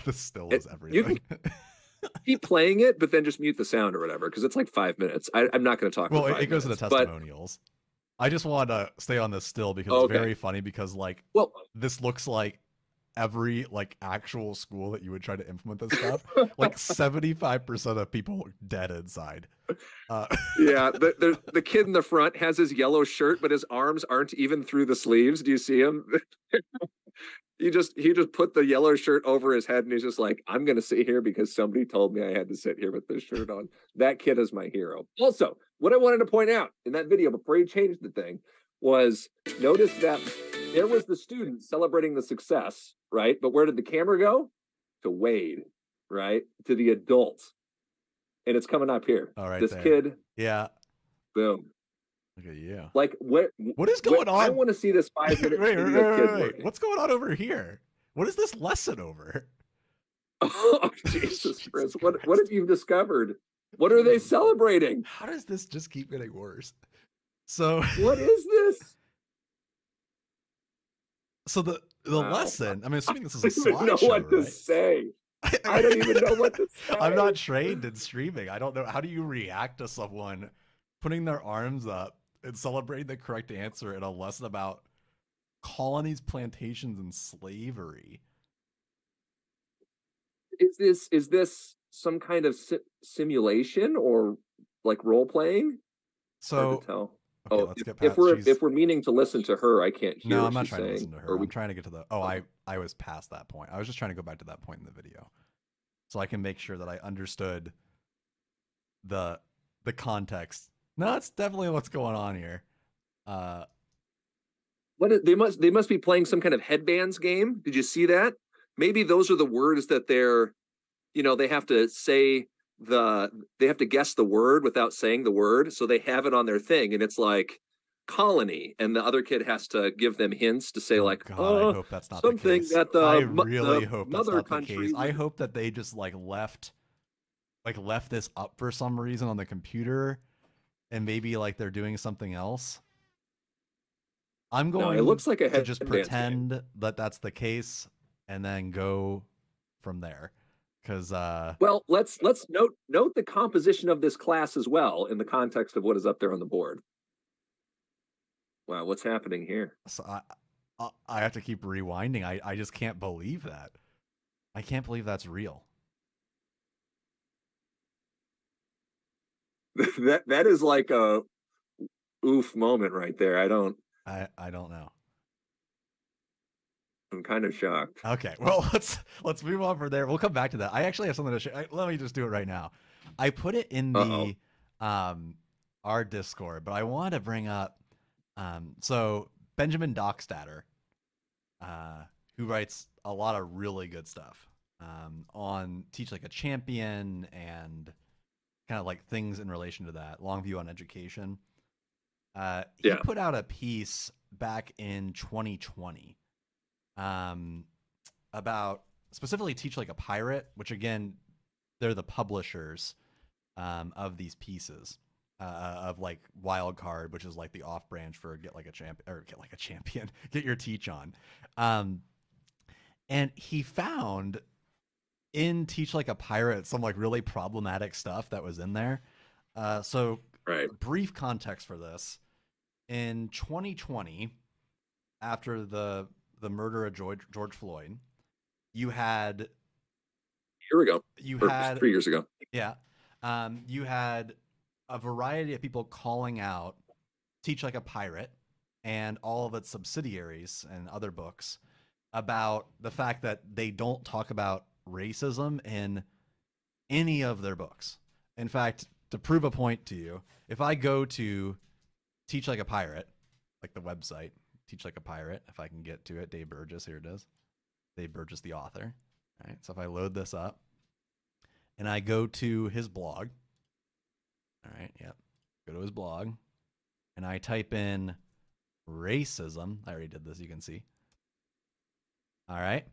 this still is everything. You can keep playing it, but then just mute the sound or whatever, because it's like 5 minutes. I'm not going to talk. Well, it goes to the testimonials. I just wanted to stay on this still because it's very funny, because this looks like every actual school that you would try to implement this stuff. 75% of people dead inside. Yeah, the kid in the front has his yellow shirt, but his arms aren't even through the sleeves. Do you see him? He just put the yellow shirt over his head, and he's just like, I'm going to sit here because somebody told me I had to sit here with this shirt on. That kid is my hero. Also, what I wanted to point out in that video before he changed the thing was, notice that there was the student celebrating the success, right? But where did the camera go? To Wade, right? To the adult. And it's coming up here. All right, this kid. Yeah. Boom. Look at you. Like, what is going on? I want to see this 5 minute wait. What's going on over here? What is this lesson over? Oh, Jesus Christ. What have you discovered? What are they celebrating? How does this just keep getting worse? So what is this? So the lesson, I'm assuming this is a slideshow, I don't even know what to say. I don't even know what to say. I'm not trained in streaming. I don't know. How do you react to someone putting their arms up and celebrating the correct answer in a lesson about colonies, plantations, and slavery? Is this some kind of simulation or role playing? So Okay, Oh, let's get if past. if we're meaning to listen to her, I can't hear. No, what I'm not she's trying to saying. listen to her. I'm trying to get to the. Oh, I was past that point. I was just trying to go back to that point in the video, so I can make sure that I understood the context. No, that's definitely what's going on here. They must be playing some kind of headbands game. Did you see that? Maybe those are the words that they're, they have to say they have to guess the word without saying the word, so they have it on their thing, and it's like colony, and the other kid has to give them hints to say, like, God, I hope that's not something the case. that I really hope that's mother not the country. case. I hope that they just left this up for some reason on the computer, and maybe they're doing something else. I'm going it looks like to just pretend that that's the case and then go from there. Because well, let's note the composition of this class as well in the context of what is up there on the board. Wow, what's happening here? So I have to keep rewinding. I just can't believe that. I can't believe that's real. that is like a oof moment right there. I don't know. I'm kind of shocked. Okay, well, let's move on from there. We'll come back to that. I actually have something to share. Let me just do it right now. I put it in the our Discord, but I wanted to bring up so Benjamin Dockstader, who writes a lot of really good stuff on Teach Like a Champion and kind of things in relation to that, long view on education. He put out a piece back in 2020 about specifically Teach Like a Pirate, which again, they're the publishers of these pieces of Wildcard, which is the off branch for Get Like a Champion, Get Your Teach On. And he found in Teach Like a Pirate some really problematic stuff that was in there. So brief context for this. In 2020, after the murder of George Floyd, you had... Here we go. You had 3 years ago. Yeah. You had a variety of people calling out Teach Like a Pirate and all of its subsidiaries and other books about the fact that they don't talk about racism in any of their books. In fact, to prove a point to you, if I go to Teach Like a Pirate, the website, Teach Like a Pirate, if I can get to it, Dave Burgess, here it is. Dave Burgess, the author. All right, so if I load this up and I go to his blog, all right, yep, go to his blog, and I type in racism. I already did this, you can see. All right,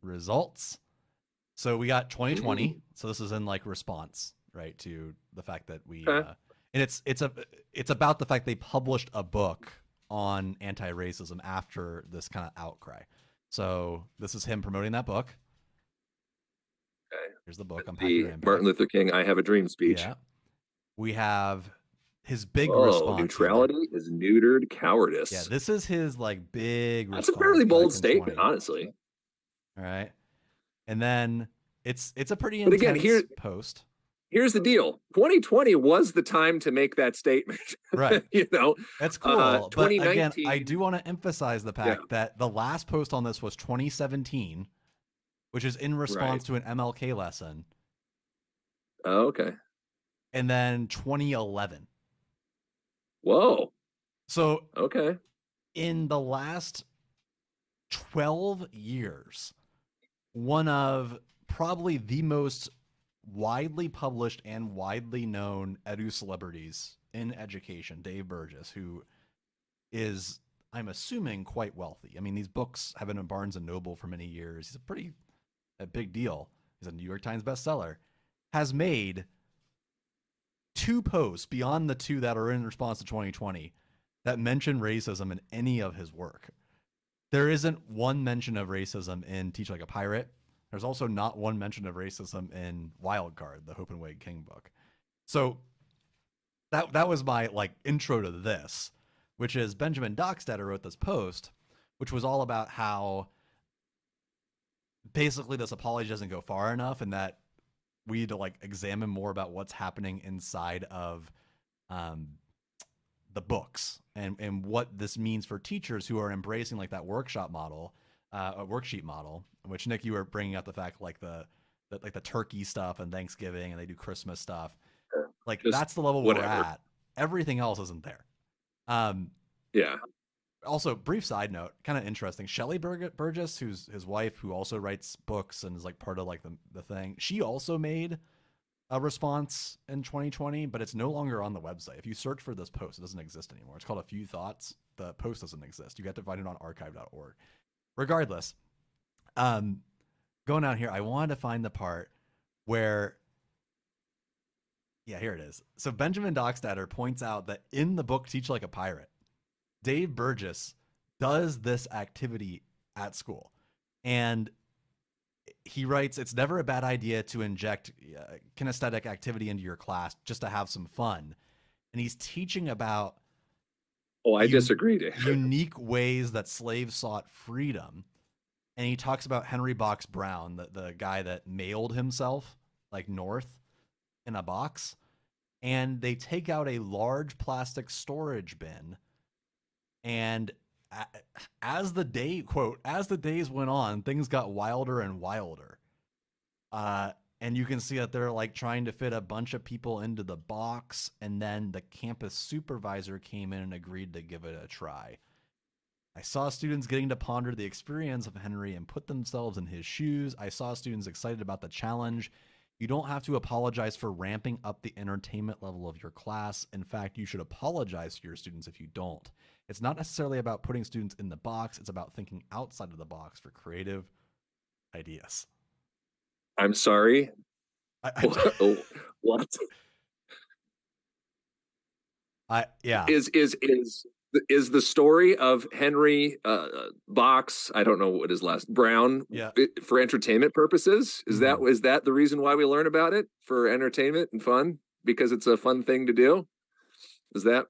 results. So we got 2020. So this is in response, right, to the fact that we, and it's about the fact they published a book on anti-racism after this kind of outcry. So this is him promoting that book. Okay. Here's the book. The Martin Luther King "I Have a Dream" speech. Yeah. We have his big response. Neutrality is neutered cowardice. Yeah, this is his big response. That's a fairly bold statement, honestly. All right. And then it's a pretty intense post. Here's the deal. 2020 was the time to make that statement. Right. That's cool. But again, I do want to emphasize the fact that the last post on this was 2017, which is in response to an MLK lesson. Oh, okay. And then 2011. Whoa. So, okay. In the last 12 years, one of probably the most widely published and widely known Educelebrities in education, Dave Burgess, who is, I'm assuming, quite wealthy. I mean, these books have been in Barnes and Noble for many years. He's a big deal. He's a New York Times bestseller. Has made 2 posts beyond the 2 that are in response to 2020 that mention racism in any of his work. There isn't one mention of racism in Teach Like a Pirate. There's also not one mention of racism in Wildcard, the Hope and Wade King book. So that was my intro to this, which is Benjamin Dockstader wrote this post, which was all about how basically this apology doesn't go far enough and that we need to examine more about what's happening inside of the the books and what this means for teachers who are embracing like that workshop model, a worksheet model, which Nick, you were bringing up the fact like the turkey stuff and Thanksgiving and they do Christmas stuff. Like Just that's the level whatever. we're at. Everything else isn't there. Yeah. Also, brief side note, kind of interesting. Shelley Burgess, who's his wife, who also writes books and is like part of like the thing. She also made a response in 2020, but it's no longer on the website. If you search for this post, it doesn't exist anymore. It's called A Few Thoughts. The post doesn't exist. You got to find it on archive.org. Regardless, going out here, I wanted to find the part where, yeah, here it is. So Benjamin Dockstader points out that in the book Teach Like a Pirate, Dave Burgess does this activity at school. And he writes, it's never a bad idea to inject kinesthetic activity into your class just to have some fun. And he's teaching about I disagree. Unique ways that slaves sought freedom. And he talks about Henry Box Brown, the guy that mailed himself like north in a box. And they take out a large plastic storage bin. And as the days went on, things got wilder and wilder. And you can see that they're like trying to fit a bunch of people into the box. And then the campus supervisor came in and agreed to give it a try. I saw students getting to ponder the experience of Henry and put themselves in his shoes. I saw students excited about the challenge. You don't have to apologize for ramping up the entertainment level of your class. In fact, you should apologize to your students if you don't. It's not necessarily about putting students in the box. It's about thinking outside of the box for creative ideas. I'm sorry. What? Yeah. Is the story of Henry Box, I don't know what his last, Brown, for entertainment purposes? Is that the reason why we learn about it, for entertainment and fun? Because it's a fun thing to do? Is that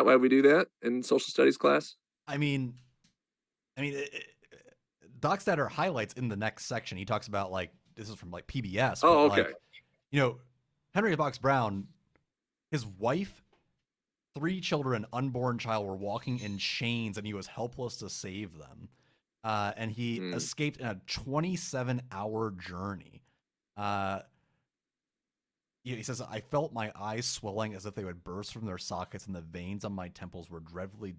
why we do that in social studies class? I mean, Dockstader highlights in the next section. He talks about like, this is from like PBS. Oh, okay. Like, Henry Box Brown, his wife, 3 children, unborn child were walking in chains and he was helpless to save them. And he escaped in a 27-hour journey. He says, I felt my eyes swelling as if they would burst from their sockets, and the veins on my temples were dreadfully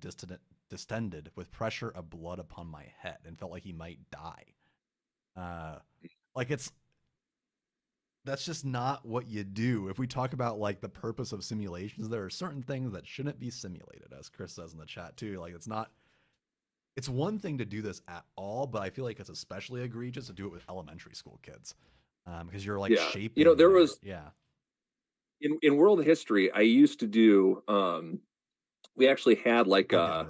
distended with pressure of blood upon my head, and felt like he might die. That's just not what you do. If we talk about like the purpose of simulations, there are certain things that shouldn't be simulated, as Chris says in the chat too. Like it's one thing to do this at all, but I feel like it's especially egregious to do it with elementary school kids. Because you're like shaping. There was in world history, I used to do we actually had like a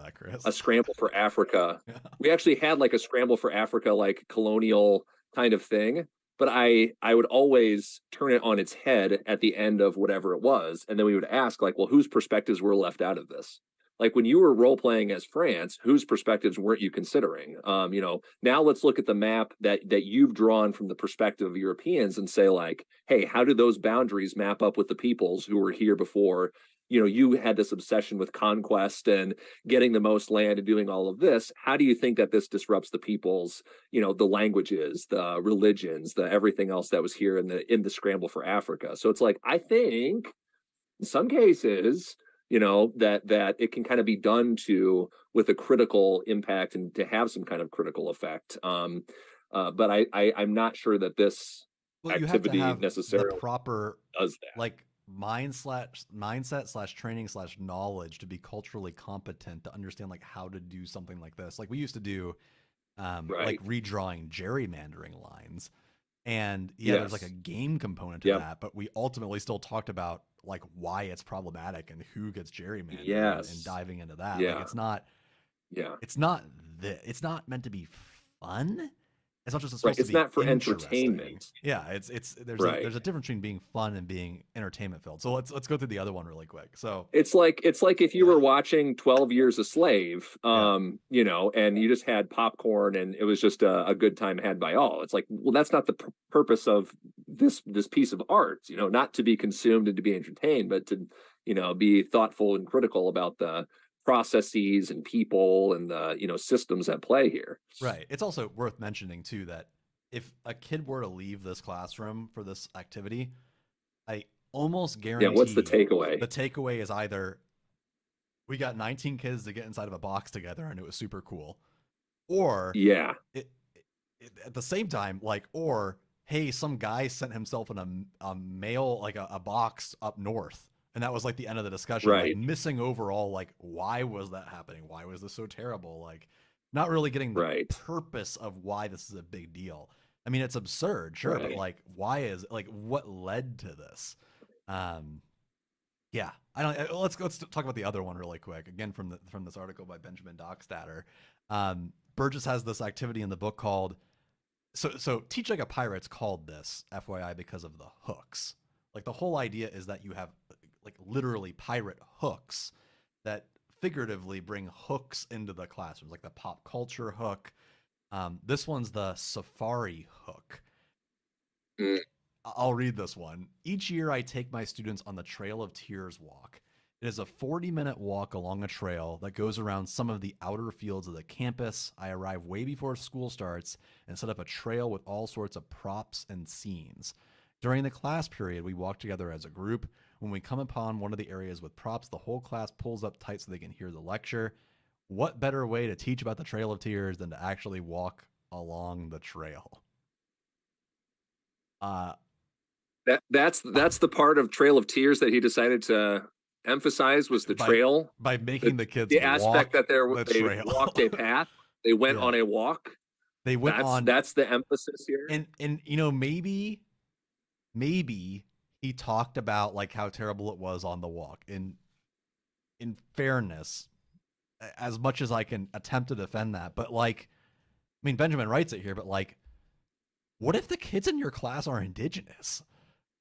scramble for Africa. Yeah. We actually had like a scramble for Africa, like colonial kind of thing. But I would always turn it on its head at the end of whatever it was. And then we would ask, like, well, whose perspectives were left out of this? Like when you were role playing as France, whose perspectives weren't you considering? Now let's look at the map that you've drawn from the perspective of Europeans and say, like, hey, how do those boundaries map up with the peoples who were here before? You had this obsession with conquest and getting the most land and doing all of this. How do you think that this disrupts the peoples, the languages, the religions, the everything else that was here in the scramble for Africa? So it's like, I think in some cases, that it can kind of be done with a critical impact and to have some kind of critical effect. But I'm not sure that this activity necessarily proper does that. Like mindset / training / knowledge to be culturally competent to understand like how to do something like this. Like we used to do like redrawing gerrymandering lines, and there's like a game component to that, but we ultimately still talked about like why it's problematic and who gets gerrymandered and diving into that. Like it's not meant to be fun as much as it's supposed to be. It's not for entertainment. Yeah, there's a difference between being fun and being entertainment filled. So let's go through the other one really quick. So it's like if you were watching 12 Years a Slave, and you just had popcorn and it was just a good time had by all. It's like, well, that's not the purpose of this piece of art, not to be consumed and to be entertained, but to be thoughtful and critical about the processes and people and the, systems at play here. Right. It's also worth mentioning too that if a kid were to leave this classroom for this activity, I almost guarantee. Yeah, what's the takeaway? The takeaway is either we got 19 kids to get inside of a box together and it was super cool, or at the same time, like, or hey, some guy sent himself in a mail, like a box up north, and that was like the end of the discussion. Right. Like, missing overall, like, why was that happening? Why was this so terrible? Like, not really getting the purpose of why this is a big deal. I mean, it's absurd, sure, but like, why is like what led to this? Yeah, I don't. Let's talk about the other one really quick. Again, from this article by Benjamin Dockstader. Burgess has this activity in the book called so Teach Like a Pirate's called this, FYI, because of the hooks. Like, the whole idea is that you have like literally pirate hooks that figuratively bring hooks into the classrooms, like the pop culture hook. This one's the safari hook. I'll read this one. Each year I take my students on the Trail of Tears walk. It is a 40-minute walk along a trail that goes around some of the outer fields of the campus. I arrive way before school starts and set up a trail with all sorts of props and scenes. During the class period, we walk together as a group. When we come upon one of the areas with props, the whole class pulls up tight so they can hear the lecture. What better way to teach about the Trail of Tears than to actually walk along the trail? That's the part of Trail of Tears that he decided to emphasize was the trail, by making the kids the aspect that they trail. Walked a path. They went on a walk. They went on. That's the emphasis here. And maybe he talked about like how terrible it was on the walk. In fairness, as much as I can attempt to defend that, but like, I mean, Benjamin writes it here, but like, what if the kids in your class are indigenous?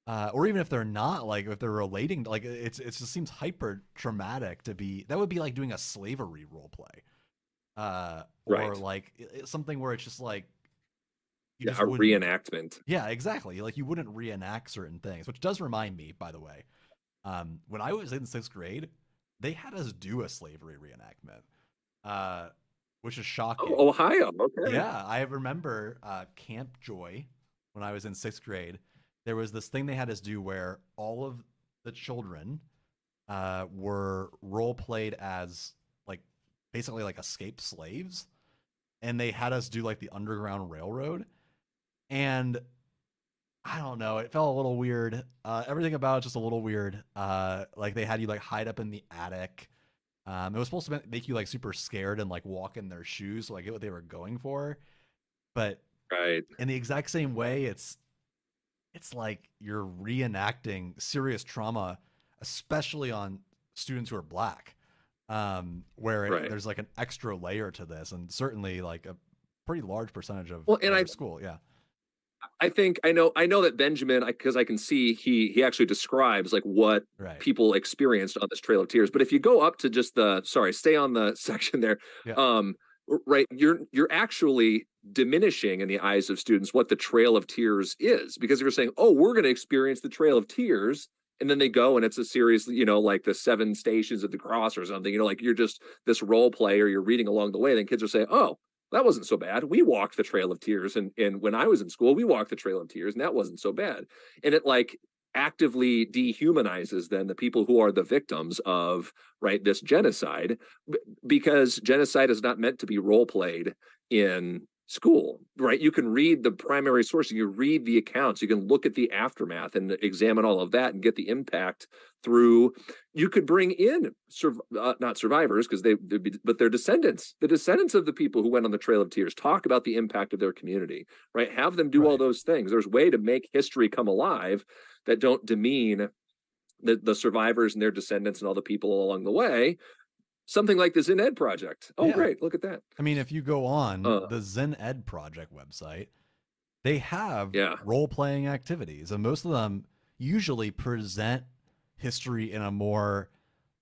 Or even if they're not, like if they're relating, like it just seems hyper traumatic to be. That would be like doing a slavery role play, or like something where it's just like a reenactment. Yeah, exactly. Like, you wouldn't reenact certain things, which does remind me, by the way, when I was in 6th grade, they had us do a slavery reenactment, which is shocking. Oh, Ohio, okay. Yeah, I remember Camp Joy when I was in 6th grade. There was this thing they had us do where all of the children were role played as like basically like escaped slaves, and they had us do like the Underground Railroad, and I don't know, it felt a little weird. Everything about it just a little weird. Like, they had you like hide up in the attic. It was supposed to make you like super scared and like walk in their shoes, so I get what they were going for, but in the exact same way, it's like you're reenacting serious trauma, especially on students who are Black, where there's like an extra layer to this, and certainly like a pretty large percentage of school. Yeah. I think I know that Benjamin, because I can see he actually describes like what people experienced on this Trail of Tears. But if you go up to just stay on the section there. Yeah. You're actually diminishing in the eyes of students what the Trail of Tears is, because if you're saying, oh, we're going to experience the Trail of Tears, and then they go and it's a series, like the 7 Stations of the Cross or something, like you're just this role play or you're reading along the way, then kids are saying, oh, that wasn't so bad. We walked the Trail of Tears, and when I was in school, we walked the Trail of Tears, and that wasn't so bad. And it like actively dehumanizes then the people who are the victims of this genocide, because genocide is not meant to be role played in school, right? You can read the primary source, you read the accounts, you can look at the aftermath and examine all of that and get the impact through. You could bring in not survivors, because but their descendants, the descendants of the people who went on the Trail of Tears, talk about the impact of their community, right? Have them do all those things. There's a way to make history come alive that don't demean the survivors and their descendants and all the people along the way. Something like the Zen Ed Project. Oh, great. Look at that. I mean, if you go on the Zen Ed Project website, they have role-playing activities, and most of them usually present history in a more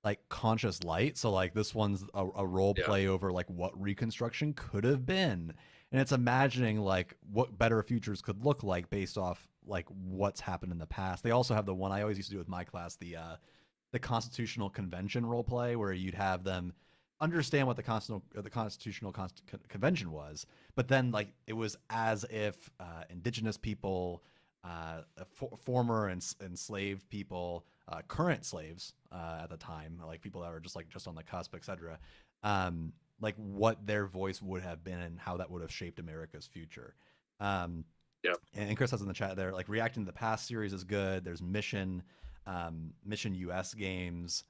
like conscious light. So like this one's a role play over like what Reconstruction could have been. And it's imagining like what better futures could look like based off like what's happened in the past. They also have the one I always used to do with my class, the the Constitutional Convention role play, where you'd have them understand what the Constitutional Convention was, but then like it was as if indigenous people, former enslaved people, current slaves at the time, like people that were just on the cusp, etc. Like what their voice would have been and how that would have shaped America's future. Yeah. And Chris has in the chat there, like reacting to the past series is good. There's Mission US games.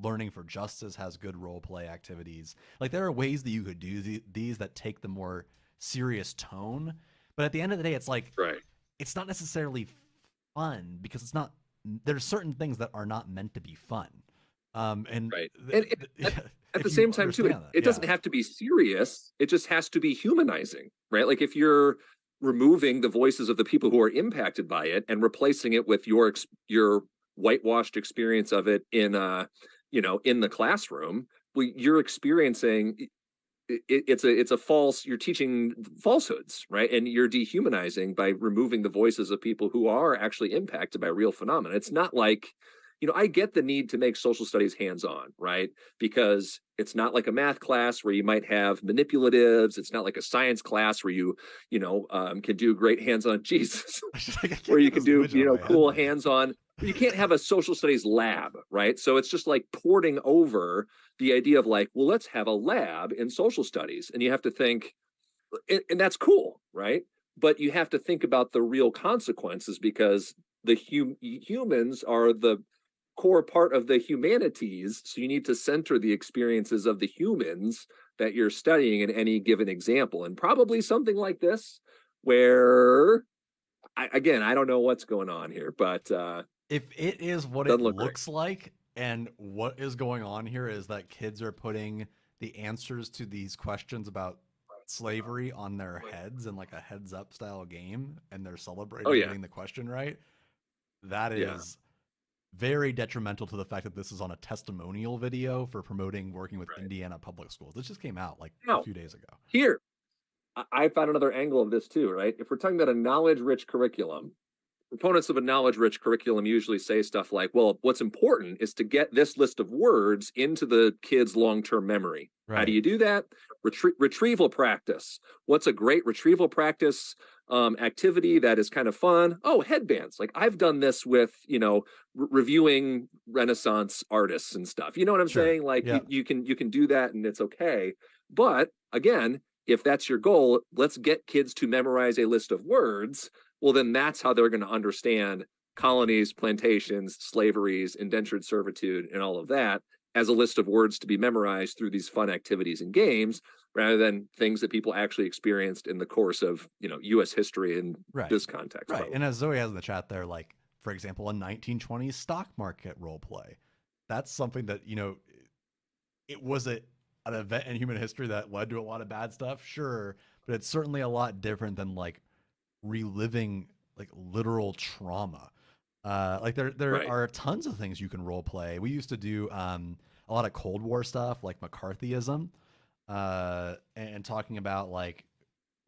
Learning for Justice has good role play activities. Like there are ways that you could do these that take the more serious tone, but at the end of the day, it's like it's not necessarily fun because it's not. There's certain things that are not meant to be fun. And at the same time too, it doesn't have to be serious. It just has to be humanizing, right? Like if you're removing the voices of the people who are impacted by it and replacing it with your whitewashed experience of it in in the classroom, well, you're experiencing it's a false, you're teaching falsehoods, right? And you're dehumanizing by removing the voices of people who are actually impacted by real phenomena. It's not like, I get the need to make social studies hands-on, right? Because it's not like a math class where you might have manipulatives. It's not like a science class where you can do great hands-on Jesus, where you can do, cool hands-on. You can't have a social studies lab, right? So it's just like porting over the idea of like, well, let's have a lab in social studies. And you have to think, and that's cool, right? But you have to think about the real consequences because the humans are the core part of the humanities. So you need to center the experiences of the humans that you're studying in any given example. And probably something like this, where, I don't know what's going on here, but if it is what it looks like, and what is going on here is that kids are putting the answers to these questions about slavery on their heads in like a heads up style game, and they're celebrating getting the question right. That is very detrimental to the fact that this is on a testimonial video for promoting working with Indiana public schools. This just came out like a few days ago. Here, I found another angle of this too, right? If we're talking about a knowledge-rich curriculum, proponents of a knowledge-rich curriculum usually say stuff like, well, what's important is to get this list of words into the kid's long-term memory. How do you do that? Retrieval practice. What's a great retrieval practice activity that is kind of fun? Oh, headbands. Like I've done this with, reviewing Renaissance artists and stuff. You know what I'm saying? Like you can do that and it's okay. But again, if that's your goal, let's get kids to memorize a list of words. Well, then that's how they're going to understand colonies, plantations, slaveries, indentured servitude, and all of that as a list of words to be memorized through these fun activities and games, rather than things that people actually experienced in the course of, U.S. history in this context. Right. And as Zoe has in the chat there, like, for example, a 1920s stock market role play. That's something that, it was an event in human history that led to a lot of bad stuff. Sure. But it's certainly a lot different than like reliving like literal trauma. Like there are tons of things you can role play. We used to do a lot of Cold War stuff like McCarthyism, and talking about like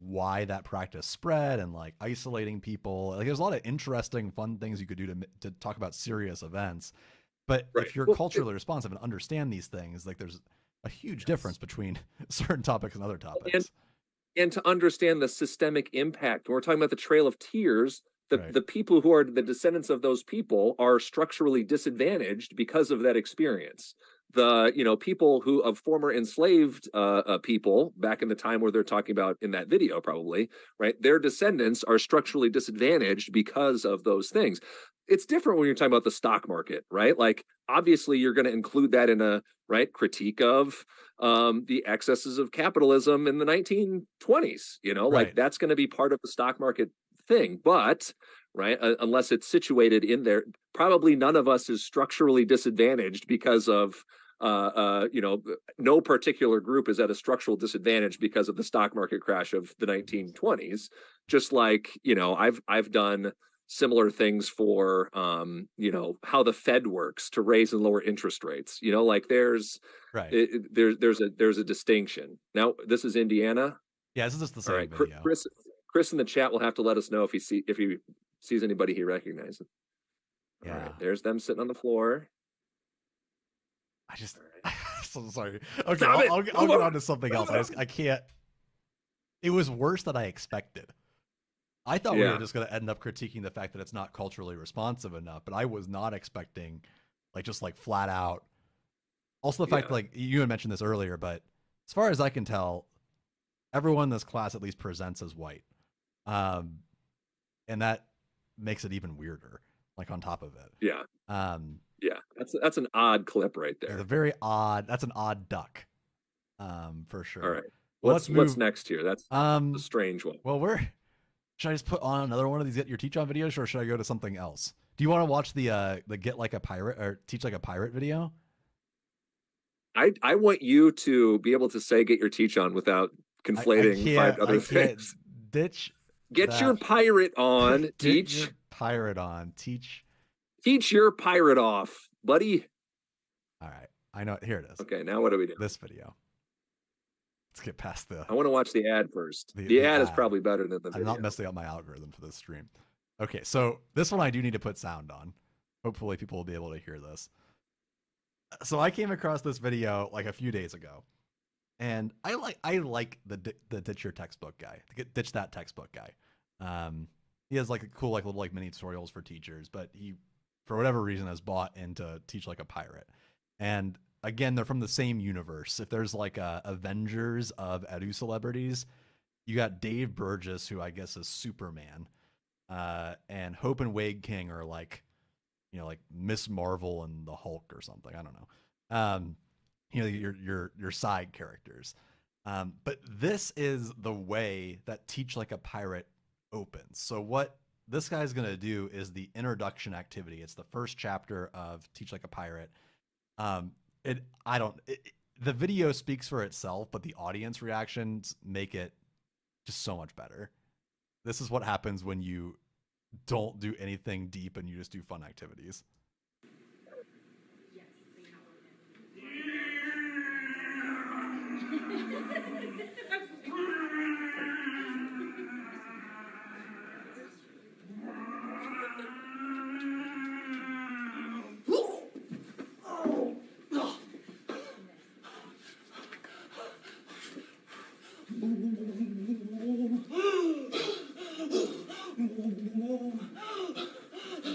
why that practice spread and like isolating people. Like there's a lot of interesting, fun things you could do to talk about serious events. But if you're culturally responsive and understand these things, like there's a huge difference between certain topics and other topics. And to understand the systemic impact, when we're talking about the Trail of Tears, the people who are the descendants of those people are structurally disadvantaged because of that experience. The people who of former enslaved people back in the time where they're talking about in that video, probably, right? Their descendants are structurally disadvantaged because of those things. It's different when you're talking about the stock market, right? Like obviously you're going to include that in a critique of the excesses of capitalism in the 1920s, like that's going to be part of the stock market thing. But unless it's situated in there, probably none of us is structurally disadvantaged because of no particular group is at a structural disadvantage because of the stock market crash of the 1920s. Just like I've done similar things for how the Fed works to raise and lower interest rates. Like there's a distinction. Now this is Indiana. Yeah, this is just the same. All right, video. Chris in the chat will have to let us know if he sees anybody he recognizes. Yeah. All right, there's them sitting on the floor. I just, so sorry. Okay, I'll get on to something else. I can't. It was worse than I expected. I thought we were just going to end up critiquing the fact that it's not culturally responsive enough, but I was not expecting, like, just like flat out. Also, the fact, like, you had mentioned this earlier, but as far as I can tell, everyone in this class at least presents as white. And that makes it even weirder, like, on top of it. Yeah. That's an odd clip right there. It's a very odd, that's an odd duck, for sure. All right. What's next here? That's a strange one. Well, should I just put on another one of these Get Your Teach On videos, or should I go to something else? Do you want to watch the Get Like a Pirate or Teach Like a Pirate video? I want you to be able to say Get Your Teach On without conflating 5 other things. Get your pirate on. Get your pirate on. Teach your pirate off, buddy. All right. I know. Here it is. Okay, now what do we do? This video. Let's get past I want to watch the ad first. The ad is probably better than the video. I'm not messing up my algorithm for this stream. Okay, so this one I do need to put sound on. Hopefully people will be able to hear this. So I came across this video like a few days ago, and I like the ditch your textbook guy, ditch that textbook guy. He has like cool little mini tutorials for teachers, but he, for whatever reason, has bought into Teach Like a Pirate. And again, they're from the same universe. If there's like a Avengers of Educelebrities, you got Dave Burgess, who I guess is Superman, and Hope and Wade King are like, like Miss Marvel and the Hulk or something. I don't know. Your side characters. But this is the way that Teach Like a Pirate opens. So what this guy's going to do is the introduction activity. It's the first chapter of Teach Like a Pirate. The video speaks for itself, but the audience reactions make it just so much better. This is what happens when you don't do anything deep and you just do fun activities.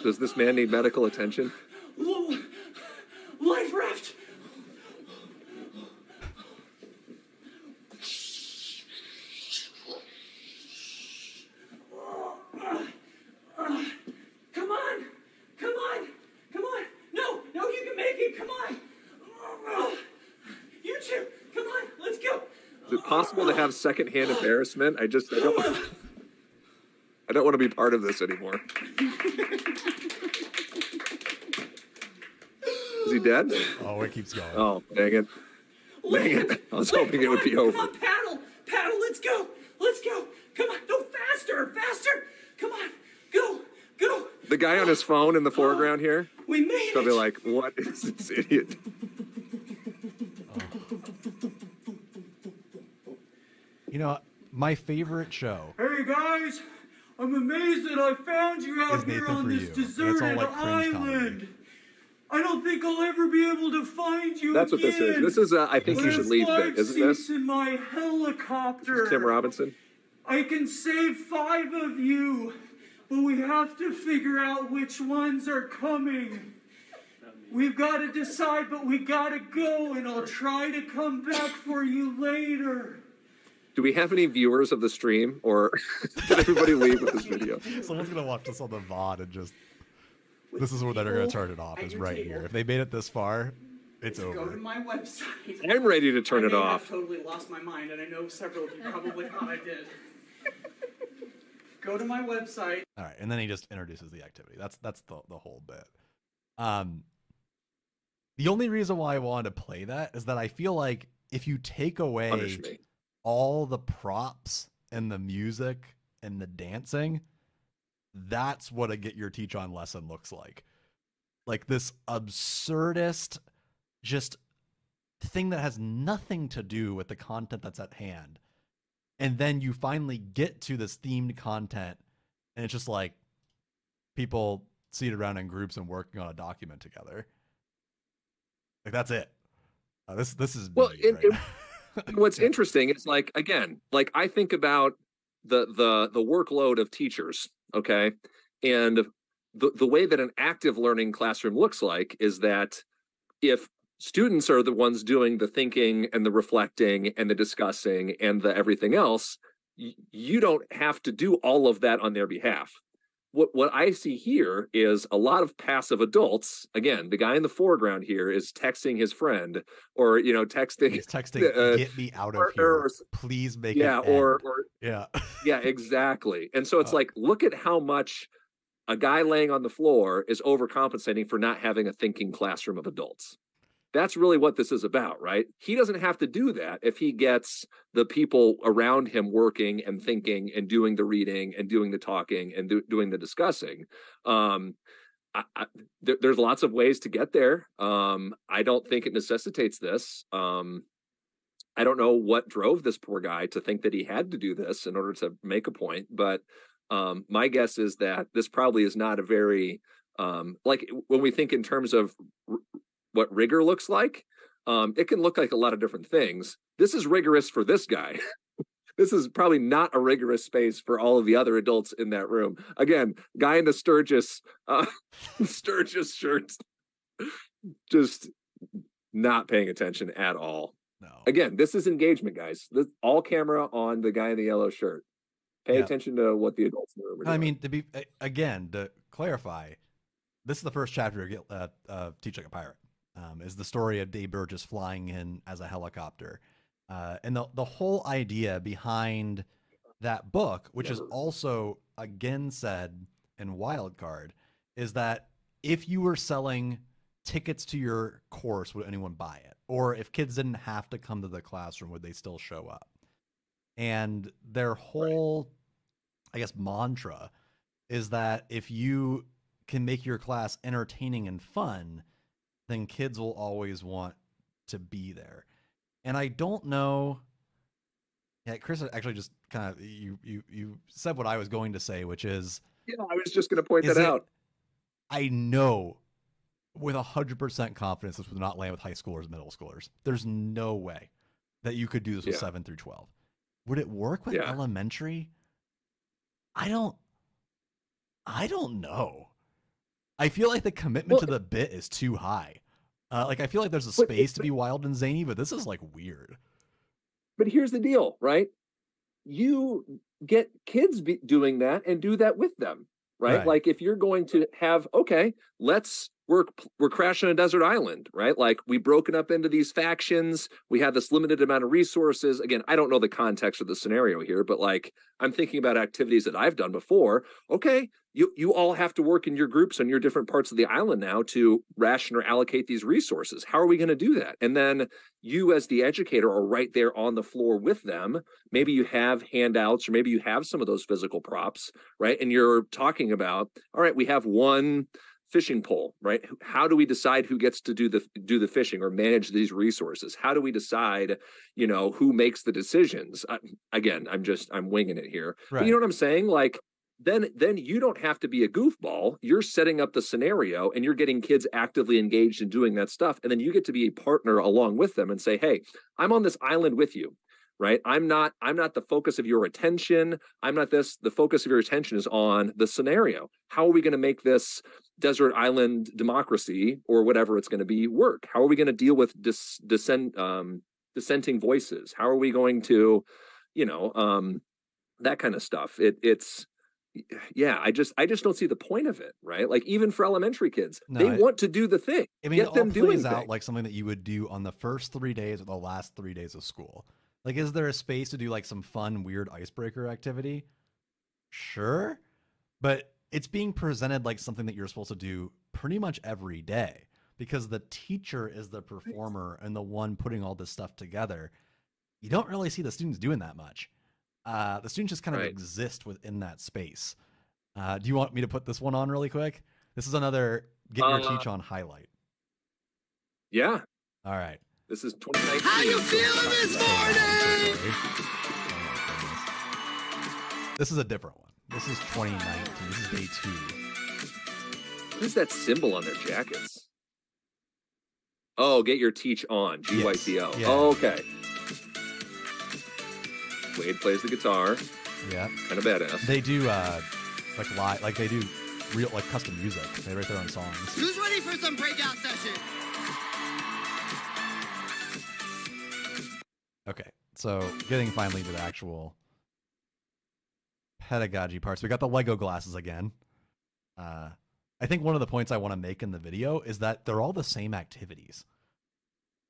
Does this man need medical attention? Life raft! Come on! Come on! Come on! No! No, you can make it! Come on! You two! Come on! Let's go! Is it possible to have secondhand embarrassment? I don't want to be part of this anymore. Is he dead? Oh, it keeps going. Oh, dang it. Dang it. I was hoping it would be over. Come on, paddle, let's go. Let's go. Come on, no, faster. Come on, go. The guy on his phone in the foreground here? We made it. Probably like, what is this idiot? My favorite show. Hey guys, I'm amazed that I found you out here on this deserted island. I don't think I'll ever be able to find you That's again. What this is. This is I think you should leave it, isn't this? In my helicopter. This is Tim Robinson. I can save 5 of you, but we have to figure out which ones are coming. We've got to decide, but we got to go, and I'll try to come back for you later. Do we have any viewers of the stream, or did everybody leave with this video? Someone's going to watch this on the VOD and just... This is where they're going to turn it off, is right here. If they made it this far, it's over. Go to my website. I'm ready to turn it off. I totally lost my mind, and I know several of you probably thought I did. Go to my website. All right, and then he just introduces the activity. That's the whole bit. The only reason why I wanted to play that is that I feel like if you take away all the props and the music and the dancing, that's what a Get Your Teach On lesson looks like. Like this absurdist, just thing that has nothing to do with the content that's at hand. And then you finally get to this themed content, and it's just like people seated around in groups and working on a document together. Like, that's it. This is well. right? What's interesting is like, again, like I think about the workload of teachers, okay, and the way that an active learning classroom looks like is that if students are the ones doing the thinking and the reflecting and the discussing and the everything else, you don't have to do all of that on their behalf. What I see here is a lot of passive adults. Again, the guy in the foreground here is texting his friend, or texting. He's texting, "Get me out of here! Please make it end." Or yeah, yeah, exactly. And so it's like, look at how much a guy laying on the floor is overcompensating for not having a thinking classroom of adults. That's really what this is about, right? He doesn't have to do that if he gets the people around him working and thinking and doing the reading and doing the talking and doing the discussing. There's lots of ways to get there. I don't think it necessitates this. I don't know what drove this poor guy to think that he had to do this in order to make a point, but my guess is that this probably is not a very, like when we think in terms of what rigor looks like, it can look like a lot of different things. This is rigorous for this guy. This is probably not a rigorous space for all of the other adults in that room. Again, guy in the Sturgis shirts, just not paying attention at all. No. Again, this is engagement, guys. This all camera on the guy in the yellow shirt. Pay attention to what the adults in the room are doing. I mean, to clarify, this is the first chapter of Teach Like a Pirate. Is the story of Dave Burgess flying in as a helicopter. And the whole idea behind that book, which is also again said in Wildcard, is that if you were selling tickets to your course, would anyone buy it? Or if kids didn't have to come to the classroom, would they still show up? And their whole, I guess, mantra is that if you can make your class entertaining and fun, then kids will always want to be there. And I don't know. Yeah, Chris actually just kind of you said what I was going to say, which is, I was just going to point that out. I know with 100% confidence this would not land with high schoolers, middle schoolers. There's no way that you could do this with 7 through 12. Would it work with elementary? I don't know. I feel like the commitment to the bit is too high. Like I feel like there's a space to be wild and zany, but this is like weird. But here's the deal, right? You get kids doing that and do that with them, right? Like if you're going to have, okay, we're crashing a desert island, right? Like we broken up into these factions. We have this limited amount of resources. Again, I don't know the context of the scenario here, but like I'm thinking about activities that I've done before. Okay, you all have to work in your groups on your different parts of the island now to ration or allocate these resources. How are we going to do that? And then you as the educator are right there on the floor with them. Maybe you have handouts or maybe you have some of those physical props, right? And you're talking about, all right, we have one fishing pole, right? How do we decide who gets to do the fishing or manage these resources? How do we decide, who makes the decisions? Again, I'm winging it here. Right. But you know what I'm saying? Like, then you don't have to be a goofball. You're setting up the scenario and you're getting kids actively engaged in doing that stuff. And then you get to be a partner along with them and say, hey, I'm on this island with you, right? I'm not the focus of your attention. I'm not this. The focus of your attention is on the scenario. How are we going to make this desert island democracy or whatever it's going to be work? How are we going to deal with dissenting voices? How are we going to, that kind of stuff? I just don't see the point of it, right? Like even for elementary kids, they want to do the thing. I mean, get them doing out like something that you would do on the first 3 days or the last 3 days of school. Like, is there a space to do like some fun, weird icebreaker activity? Sure, but it's being presented like something that you're supposed to do pretty much every day because the teacher is the performer and the one putting all this stuff together. You don't really see the students doing that much. The students just kind of exist within that space. Do you want me to put this one on really quick? This is another Get Your Teach On highlight. Yeah. All right. This is 2019. How you feeling this morning? This is a different one. This is 2019. This is day 2. What is that symbol on their jackets? Oh, get your teach on, GYTO. Yes. Yeah. Oh, okay. Wade plays the guitar. Yeah. Kind of badass. They do they do real custom music. They write their own songs. Who's ready for some breakout session? Okay, so getting finally to the actual pedagogy parts. We got the Lego glasses again. I think one of the points I want to make in the video is that they're all the same activities.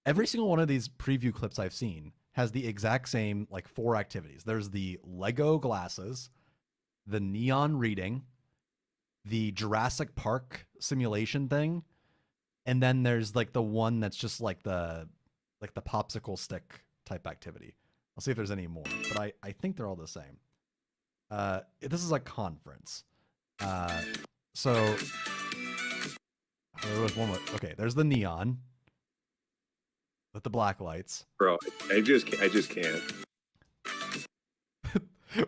Every single one of these preview clips I've seen has the exact same 4 activities. There's the Lego glasses, the neon reading, the Jurassic Park simulation thing, and then there's the one that's just the popsicle stick type activity. I'll see if there's any more, but I think they're all the same. This is a conference. So there was one more. Okay, there's the neon with the black lights. Bro, I just can't.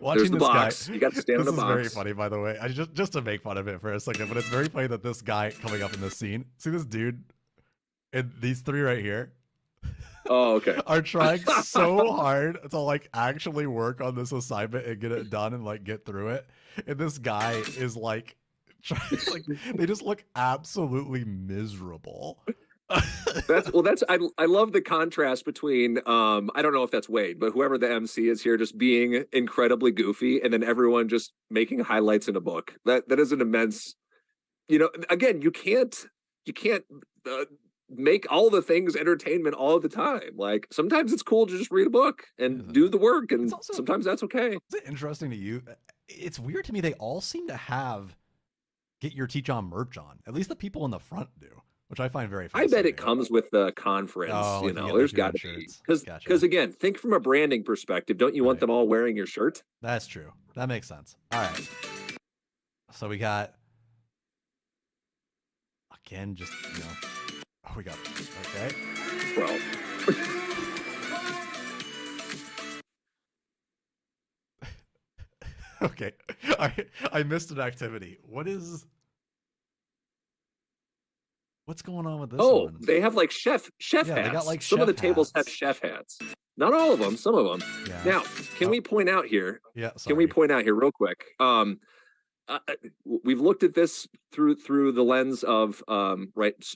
Watching There's the this box. guy, You got to stand in the this is box. very funny, by the way. I just to make fun of it for a second, but it's very funny that this guy coming up in this scene. See this dude and these 3 right here. Oh, okay. Are trying so hard to actually work on this assignment and get it done and get through it. And this guy is trying, they just look absolutely miserable. I love the contrast between I don't know if that's Wade, but whoever the MC is here just being incredibly goofy and then everyone just making highlights in a book. That is an immense, again, you can't make all the things entertainment all the time. Sometimes it's cool to just read a book and do the work, and also, sometimes that's okay. Is it interesting to you? It's weird to me. They all seem to have get your teach on merch on. At least the people in the front do, which I find very fascinating. I bet it comes with the conference. Oh, there's got to be because again, think from a branding perspective. Don't you want them all wearing your shirt? That's true. That makes sense. All right. So we got again, just oh, we got okay, bro. Okay, I missed an activity. What's going on with this? Oh, one? They have chef hats. They got some of the tables have chef hats. Not all of them, some of them. Yeah. Now, can we point out here? Yeah. Can we point out here real quick? We've looked at this through the lens of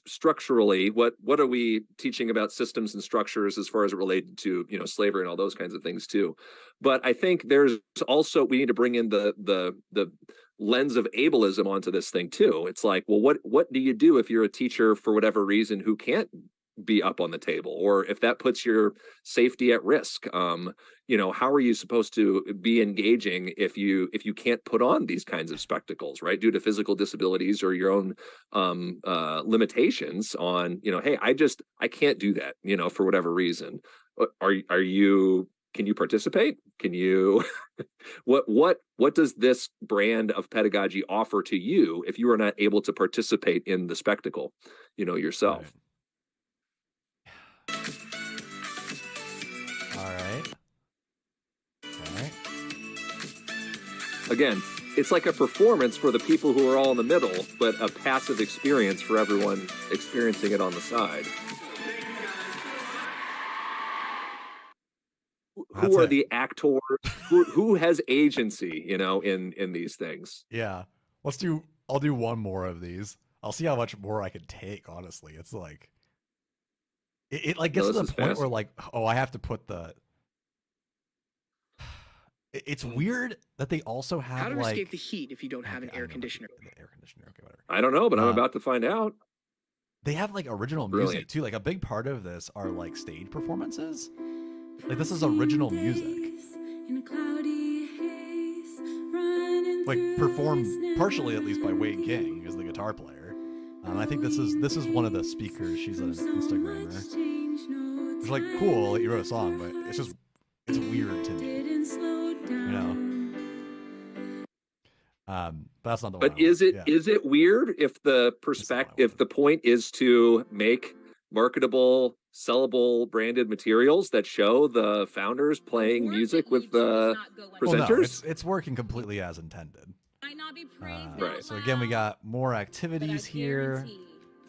structurally. What are we teaching about systems and structures as far as it related to slavery and all those kinds of things too? But I think there's also we need to bring in the lens of ableism onto this thing too. It's well, what do you do if you're a teacher for whatever reason who can't be up on the table, or if that puts your safety at risk? How are you supposed to be engaging if you can't put on these kinds of spectacles, right, due to physical disabilities or your own limitations on hey, I can't do that for whatever reason. Can you participate? Can you what does this brand of pedagogy offer to you if you are not able to participate in the spectacle yourself? Right. All right. Again, it's like a performance for the people who are all in the middle, but a passive experience for everyone experiencing it on the side. Who are the actors? Who has agency, in these things? Yeah. I'll do one more of these. I'll see how much more I can take, honestly. It's it gets to the point where I have to put the it's weird that they also have how to escape the heat if you don't have an air conditioner. Air conditioner, okay, whatever. I don't know, but I'm about to find out. They have original music too. A big part of this are stage performances. This is original music. Performed partially at least by Wade King, who's the guitar player. I think this is one of the speakers. She's an Instagrammer. It's cool that you wrote a song, but it's weird to me. But that's not the one. But is it weird if the point is to make marketable, sellable, branded materials that show the founders playing music with the presenters? Well, no, it's working completely as intended. Might not be praised right. So again, we got more activities here.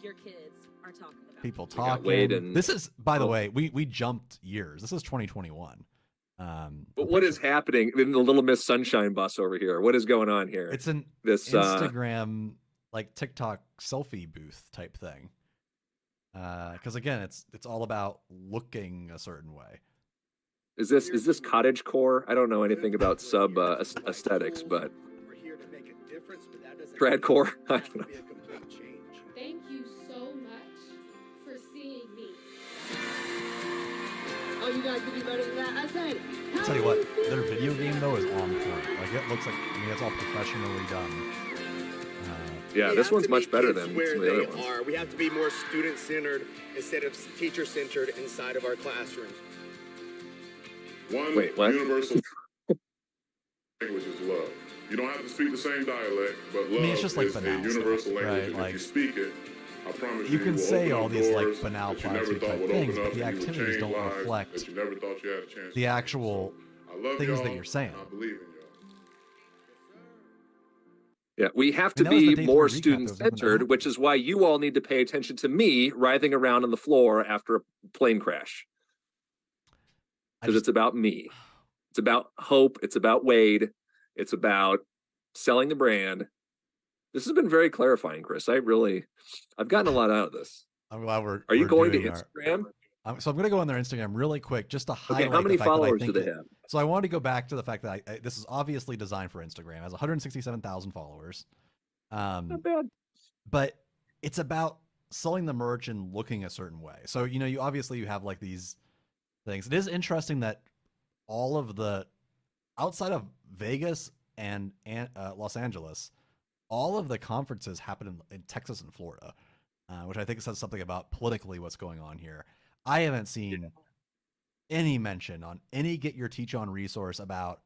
Your kids are talking about. People talking. And this is, by the way, we jumped years. This is 2021. But what is happening in the Little Miss Sunshine bus over here? What is going on here? It's this Instagram, like TikTok selfie booth type thing. Because again, it's all about looking a certain way. Is this cottage core? I don't know anything about sub aesthetics, but we're here to make a difference, but that doesn't trad core. I don't know. Thank you so much for seeing me. Oh, you guys can be better than that. I said. I'll tell you what, their video game though is on point. Like it looks like, I mean, it's all professionally done. Yeah, this one's much better than where some of the other ones. We have to be more student-centered instead of teacher-centered inside of our classrooms. Wait, what? Universal language is love. You don't have to speak the same dialect, but love it's just like is a banal universal stuff, language. right? And Like, if you speak it, I promise you, can say all these doors like banal that you never platitude thought type would things, open but up, the and you would activities change don't lives reflect that you never thought you had a chance the to. actual I love things y'all, that you're saying. I believe in y'all. Yeah, we have to be more student-centered, which is why you all need to pay attention to me writhing around on the floor after a plane crash. Because it's about me. It's about Hope. It's about Wade. It's about selling the brand. This has been very clarifying, Chris. I've gotten a lot out of this. I'm glad we're. Are you going to Instagram? So I'm going to go on their Instagram really quick just to highlight. Okay, how many followers do they have? So I wanted to go back to the fact that this is obviously designed for Instagram. It has 167,000 followers. Not bad. But it's about selling the merch and looking a certain way. So, you know, you have like these things. It is interesting that all of the, outside of Vegas and Los Angeles, all of the conferences happen in Texas and Florida, which I think says something about politically what's going on here. I haven't seen any mention on any Get Your Teach On resource about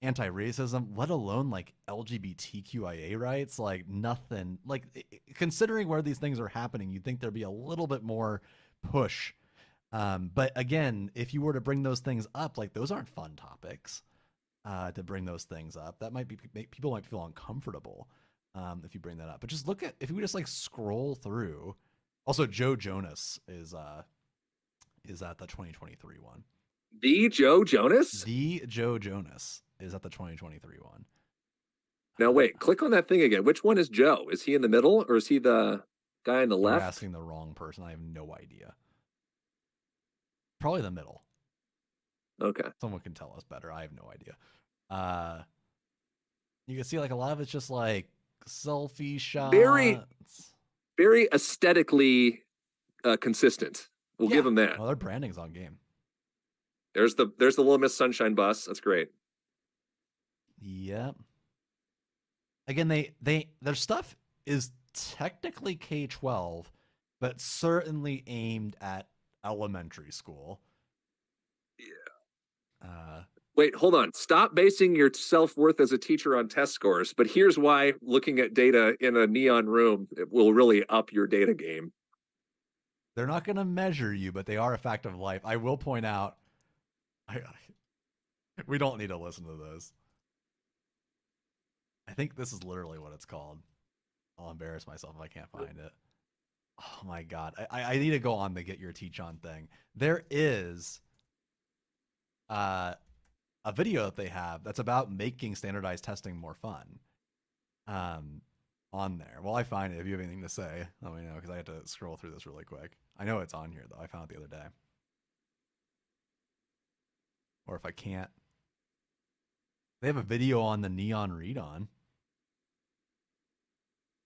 anti-racism, let alone like LGBTQIA rights, like nothing. Like considering where these things are happening, you'd think there'd be a little bit more push. But again, if you were to bring those things up, like those aren't fun topics to bring those things up. That might be, people might feel uncomfortable if you bring that up. But just look at, if we just like scroll through. Also, Joe Jonas is at the 2023 one. The Joe Jonas? The Joe Jonas is at the 2023 one. Now wait, click on that thing again. Which one is Joe? Is he in the middle or is he the guy on the left? You're asking the wrong person. I have no idea. Probably the middle. Okay. Someone can tell us better. I have no idea. You can see like a lot of it's just like selfie shots. Very aesthetically consistent. We'll give them that. Well, their branding's on game. There's the Little Miss Sunshine bus. That's great. Yep. Again, their stuff is technically K-12, but certainly aimed at elementary school. Yeah. Wait, hold on. Stop basing your self-worth as a teacher on test scores. But here's why looking at data in a neon room, it will really up your data game. They're not going to measure you, but they are a fact of life. I will point out, we don't need to listen to this. I think this is literally what it's called. I'll embarrass myself if I can't find it. Oh my God. I need to go on the Get Your Teach On thing. There is a video that they have that's about making standardized testing more fun on there. Well, I find it. If you have anything to say, let me know, because I had to scroll through this really quick. I know it's on here, though. I found it the other day. Or if I can't. They have a video on the neon read-on.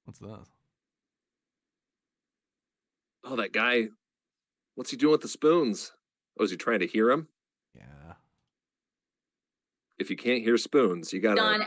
What's this? Oh, that guy. What's he doing with the spoons? Oh, is he trying to hear him? Yeah. If you can't hear spoons, you gotta. Don,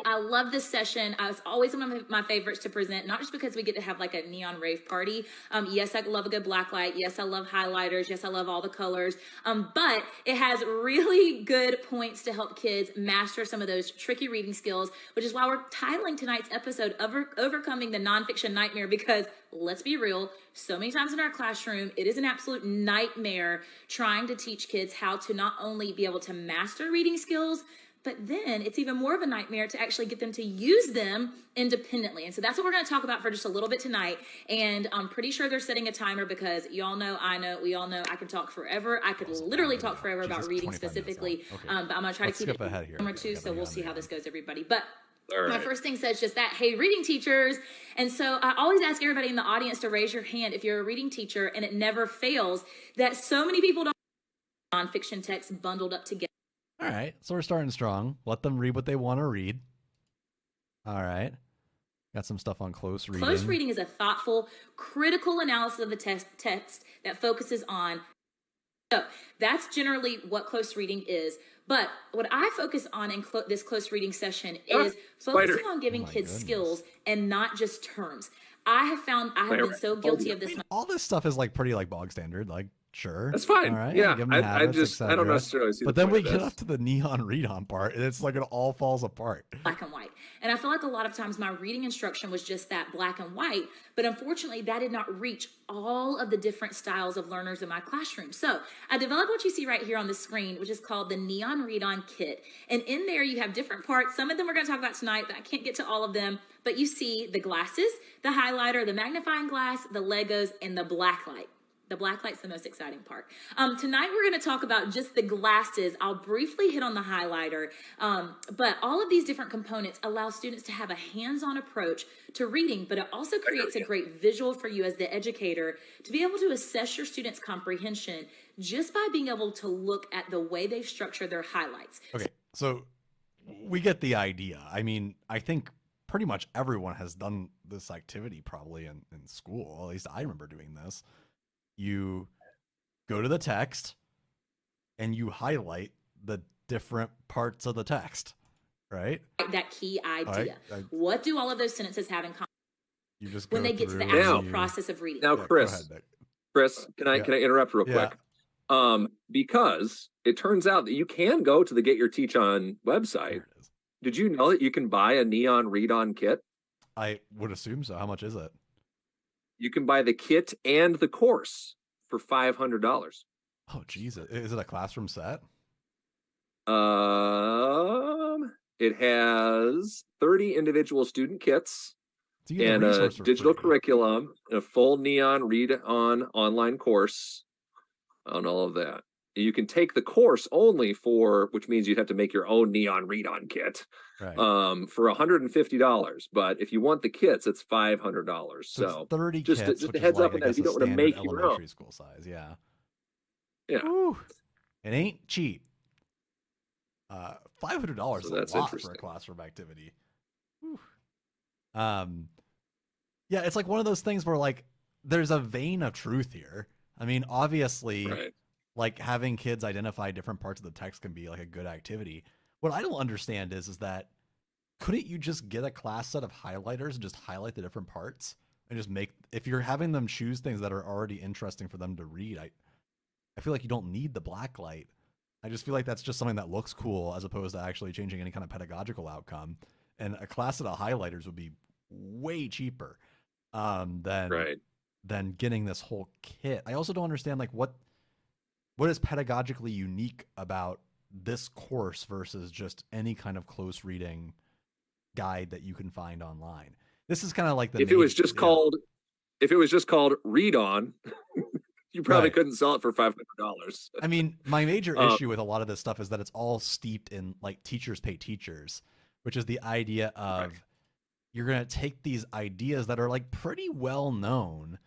I love this session. It's always one of my favorites to present, not just because we get to have like a neon rave party. Yes, I love a good black light. Yes, I love highlighters. Yes, I love all the colors. But it has really good points to help kids master some of those tricky reading skills, which is why we're titling tonight's episode Overcoming the Nonfiction Nightmare, because let's be real, so many times in our classroom, it is an absolute nightmare trying to teach kids how to not only be able to master reading skills, but then it's even more of a nightmare to actually get them to use them independently. And so that's what we're going to talk about for just a little bit tonight. And I'm pretty sure they're setting a timer because y'all know, I know, we all know I could talk forever. I could literally talk forever about reading specifically. Okay. But I'm going to try to keep it ahead here. Number two, so we'll see how this goes, everybody. But my first thing says just that, hey, reading teachers. And so I always ask everybody in the audience to raise your hand if you're a reading teacher, and it never fails that so many people don't nonfiction texts bundled up together. All right, so we're starting strong. Let them read what they want to read. All right. Got some stuff on close reading. Close reading is a thoughtful, critical analysis of the text that focuses on. So that's generally what close reading is. But what I focus on in this close reading session is focusing on giving kids skills and not just terms. I have been so guilty of this. All this stuff is like pretty like bog standard, like sure. That's fine. All right. Yeah. I don't necessarily see but then we get up to the neon read on part and it's like it all falls apart. Black and white. And I feel like a lot of times my reading instruction was just that black and white, but unfortunately that did not reach all of the different styles of learners in my classroom. So I developed what you see right here on the screen, which is called the Neon Read On Kit. And in there you have different parts. Some of them we're going to talk about tonight, but I can't get to all of them. But you see the glasses, the highlighter, the magnifying glass, the Legos, and the black light. The black light's the most exciting part. Tonight we're going to talk about just the glasses. I'll briefly hit on the highlighter, but all of these different components allow students to have a hands-on approach to reading, but it also creates a great visual for you as the educator to be able to assess your students' comprehension just by being able to look at the way they structure their highlights. Okay, so we get the idea. I mean, I think pretty much everyone has done this activity probably in school. At least I remember doing this. You go to the text and you highlight the different parts of the text, right? That key idea. Right. What do all of those sentences have in common? You just when they get to the actual process of reading. Now, Chris, can I interrupt real quick? Because it turns out that you can go to the Get Your Teach On website. Did you know that you can buy a neon read-on kit? I would assume so. How much is it? You can buy the kit and the course for $500. Oh, geez. Is it a classroom set? It has 30 individual student kits and a digital curriculum, and a full neon read-on online course on all of that. You can take the course only which means you'd have to make your own neon read-on kit, right, for $150. But if you want the kits, it's $500. So 30 just kits, a heads up on that if you don't want to make your own. School size, yeah. Ooh, it ain't cheap. $500 is a lot for a classroom activity. Whew. Yeah, it's like one of those things where like there's a vein of truth here. I mean, obviously. Right. Like having kids identify different parts of the text can be like a good activity. What I don't understand is that couldn't you just get a class set of highlighters and just highlight the different parts and just if you're having them choose things that are already interesting for them to read, I feel like you don't need the black light. I just feel like that's just something that looks cool as opposed to actually changing any kind of pedagogical outcome. And a class set of highlighters would be way cheaper than getting this whole kit. I also don't understand like what is pedagogically unique about this course versus just any kind of close reading guide that you can find online. This is kind of like if it was just called Read On, you probably couldn't sell it for $500. I mean, my major issue with a lot of this stuff is that it's all steeped in like teachers pay teachers, which is the idea of you're going to take these ideas that are like pretty well known,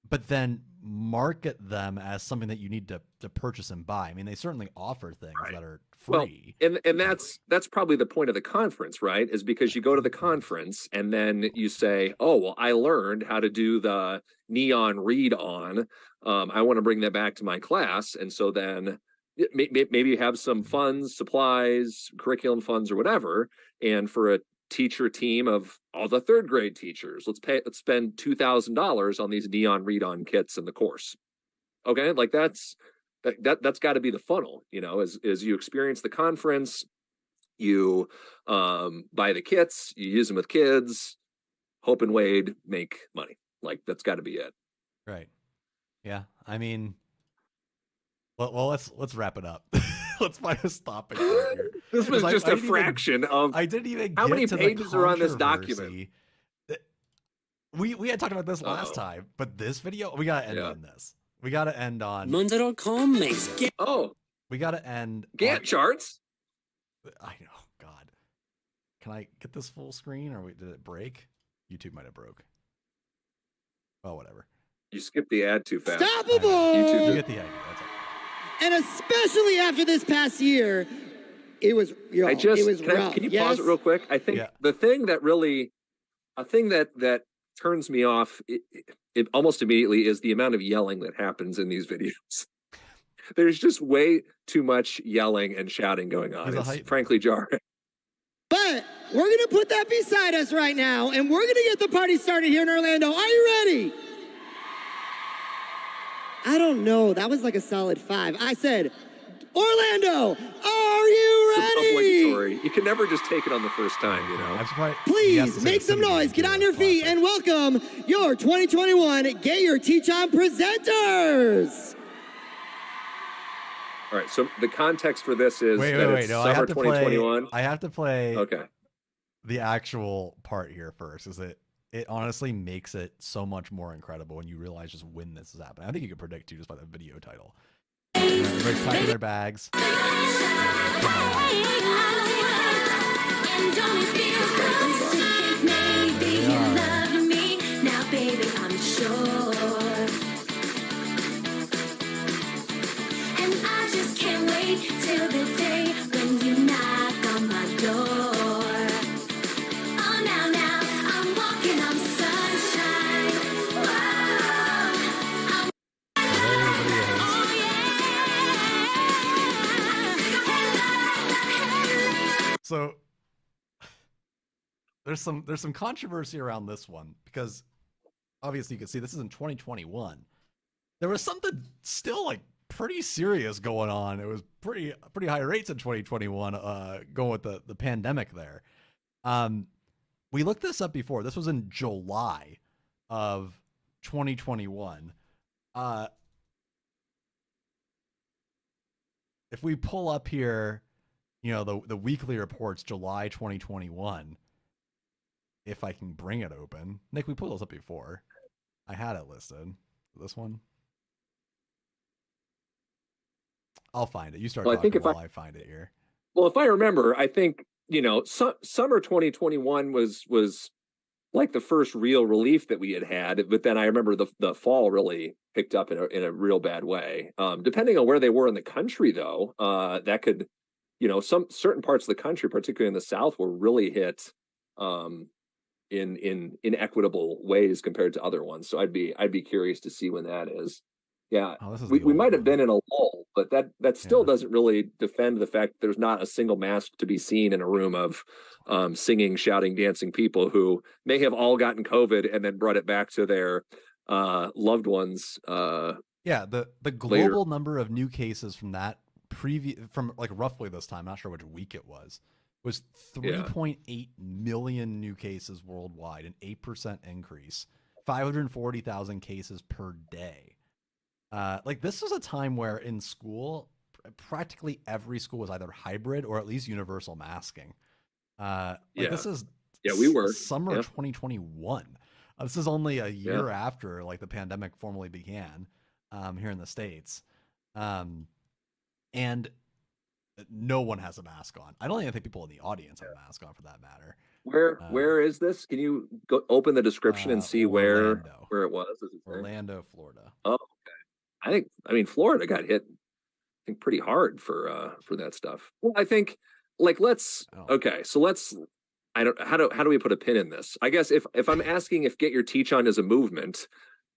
but then market them as something that you need to purchase and buy. I mean, they certainly offer things that are free. Well, and that's probably the point of the conference, right? Is because you go to the conference and then you say, oh, well, I learned how to do the neon read on. I want to bring that back to my class. And so then maybe you have some funds, supplies, curriculum funds or whatever. And for a teacher team of all the third grade teachers, let's spend $2,000 on these neon read on kits in the course. Okay, like that's got to be the funnel, you know, as you experience the conference, you buy the kits, you use them with kids, Hope and Wade make money. Like that's got to be it. Right. Yeah. I mean, well, let's wrap it up. let's find a stopping point here. This was just a fraction of. I didn't even. How get many to pages the are on this document? We had talked about this last time, but this video we gotta end on this. We gotta end on. Monza.com makes we gotta end Gantt charts. I know. God, can I get this full screen, or did it break? YouTube might have broke. Oh, whatever. You skipped the ad too fast. Stoppable! YouTube, you get the idea. That's all. And especially after this past year, it was, it was rough. Can you pause it real quick? I think the thing that really, a thing that turns me off it almost immediately is the amount of yelling that happens in these videos. There's just way too much yelling and shouting going on. It's frankly jarring. But we're going to put that beside us right now, and we're going to get the party started here in Orlando. Are you ready? I don't know. That was like a solid 5. I said, Orlando, are you ready? It's obligatory. You can never just take it on the first time, you know. Please make some noise. Get on your feet and welcome your 2021 Get Your Teach On presenters. All right, so the context for this is wait. No, summer 2021. I have to play the actual part here first. Is it honestly makes it so much more incredible when you realize just when this is happening. I think you can predict too just by the video title. Everybody's packing their bags. Till the day when you knock on my door. Oh, now, I'm walking on sunshine. Whoa, So there's some controversy around this one because obviously you can see this is in 2021. There was something still like pretty serious going on. It was pretty high rates in 2021 going with the pandemic there. We looked this up before. This was in July of 2021. If we pull up here, you know, the weekly reports, July 2021, if I can bring it open. Nick, we pulled those up before. I had it listed. This one. I'll find it. You start talking while I find it here. Well, if I remember, I think, you know, summer 2021 was like the first real relief that we had. But then I remember the fall really picked up in a real bad way. Depending on where they were in the country, though, that could, you know, some certain parts of the country, particularly in the South, were really hit in inequitable ways compared to other ones. So I'd be curious to see when that is. Yeah, we might have been in a lull, but that still doesn't really defend the fact that there's not a single mask to be seen in a room of singing, shouting, dancing people who may have all gotten COVID and then brought it back to their loved ones. The global number of new cases from that from like roughly this time, not sure which week it was 3.8 million new cases worldwide, an 8% increase, 540,000 cases per day. Like this was a time where in school, practically every school was either hybrid or at least universal masking. This is we were summer 2021. This is only a year after like the pandemic formally began here in the States. And no one has a mask on. I don't even think people in the audience have a mask on for that matter. Where is this? Can you go open the description and see where it was? Orlando, Florida. Oh, okay. I mean, Florida got hit, I think, pretty hard for that stuff. Well, I think, like, how do we put a pin in this? I guess if I'm asking if Get Your Teach On is a movement,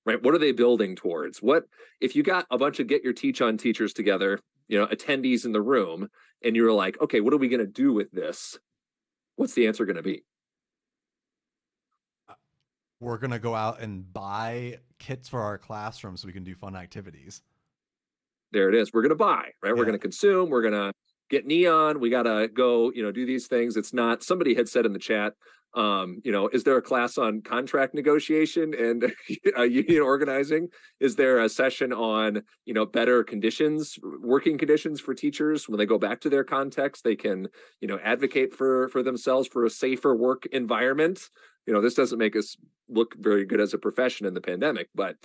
right? What are they building towards? What if you got a bunch of Get Your Teach On teachers together, you know, attendees in the room, and you're like, okay, what are we going to do with this? What's the answer going to be? We're going to go out and buy kits for our classrooms so we can do fun activities. There it is. We're going to buy, right? We're going to consume. We're going to get neon. We got to go, do these things. It's not, somebody had said in the chat, is there a class on contract negotiation and union organizing? Is there a session on, better conditions, working conditions for teachers when they go back to their context? They can, advocate for themselves for a safer work environment. This doesn't make us look very good as a profession in the pandemic, but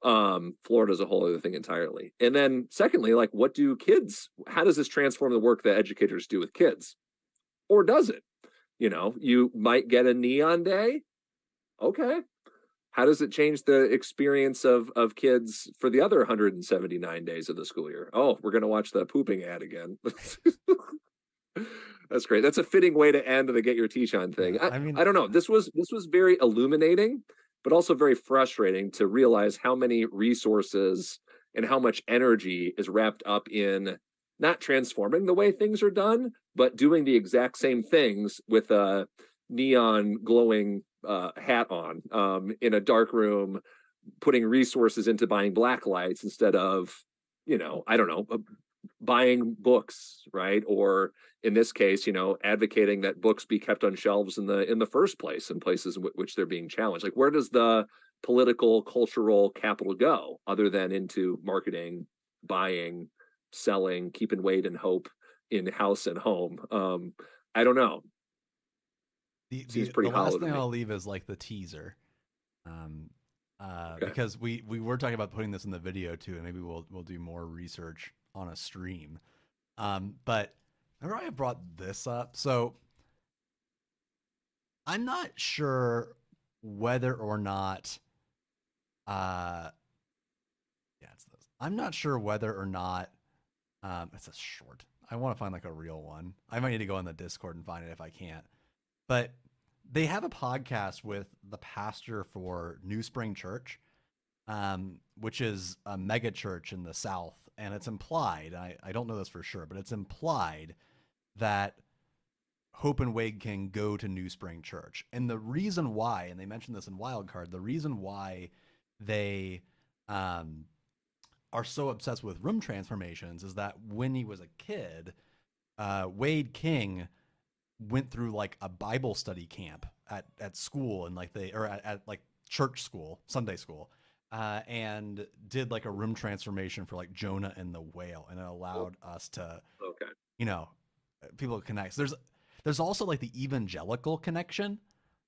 Florida's a whole other thing entirely. And then secondly, like, how does this transform the work that educators do with kids? Or does it? You might get a neon day. Okay. How does it change the experience of kids for the other 179 days of the school year? Oh, we're going to watch the pooping ad again. That's great. That's a fitting way to end the Get Your Teach On thing. I don't know. This was very illuminating, but also very frustrating to realize how many resources and how much energy is wrapped up in not transforming the way things are done, but doing the exact same things with a neon glowing hat on in a dark room, putting resources into buying black lights instead of, I don't know, buying books, right? Or in this case, advocating that books be kept on shelves in the first place in places in which they're being challenged. Like, where does the political, cultural capital go other than into marketing, buying, selling, keeping weight and hope in house and home? I don't know. The last thing I'll leave is like the teaser, because we were talking about putting this in the video too, and maybe we'll do more research on a stream. But remember I brought this up, so I'm not sure whether or not it's this. I'm not sure whether or not it's a short. I want to find like a real one. I might need to go in the Discord and find it if I can't. But they have a podcast with the pastor for New Spring Church, which is a mega church in the South. And it's implied, I don't know this for sure, but it's implied that Hope and Wade can go to New Spring Church. And the reason why, and they mentioned this in Wildcard, the reason why they are so obsessed with room transformations is that when he was a kid, Wade King went through like a Bible study camp at school, and like at like church school, Sunday school, and did like a room transformation for like Jonah and the whale, and it allowed us to, people to connect. So there's also like the evangelical connection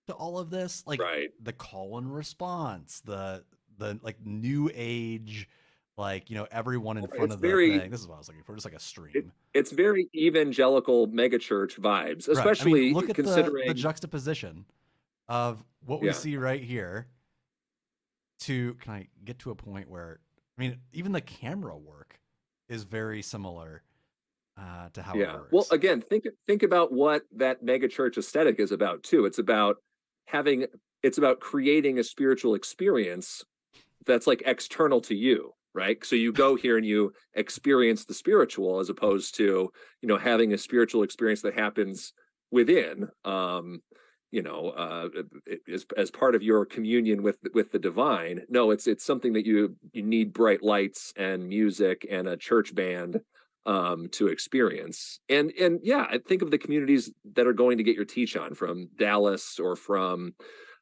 to all of this, like the call and response, the like new age, like, everyone in front of the thing. This is what I was looking for, just like a stream. It's very evangelical megachurch vibes, especially look at considering the juxtaposition of what we see right here to, can I get to a point where, even the camera work is very similar to how it works. Well, again, think about what that megachurch aesthetic is about too. It's about creating a spiritual experience that's like external to you. Right. So you go here and you experience the spiritual, as opposed to, having a spiritual experience that happens within, as part of your communion with the divine. No, it's something that you need bright lights and music and a church band to experience. And I think of the communities that are going to Get Your Teach On, from Dallas or from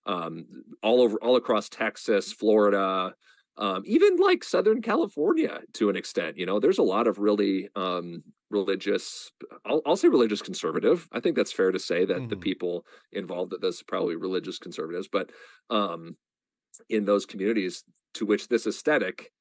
all across Texas, Florida, even like Southern California to an extent. There's a lot of really religious, I'll say religious conservative. I think that's fair to say that the people involved with this are probably religious conservatives, but in those communities to which this aesthetic,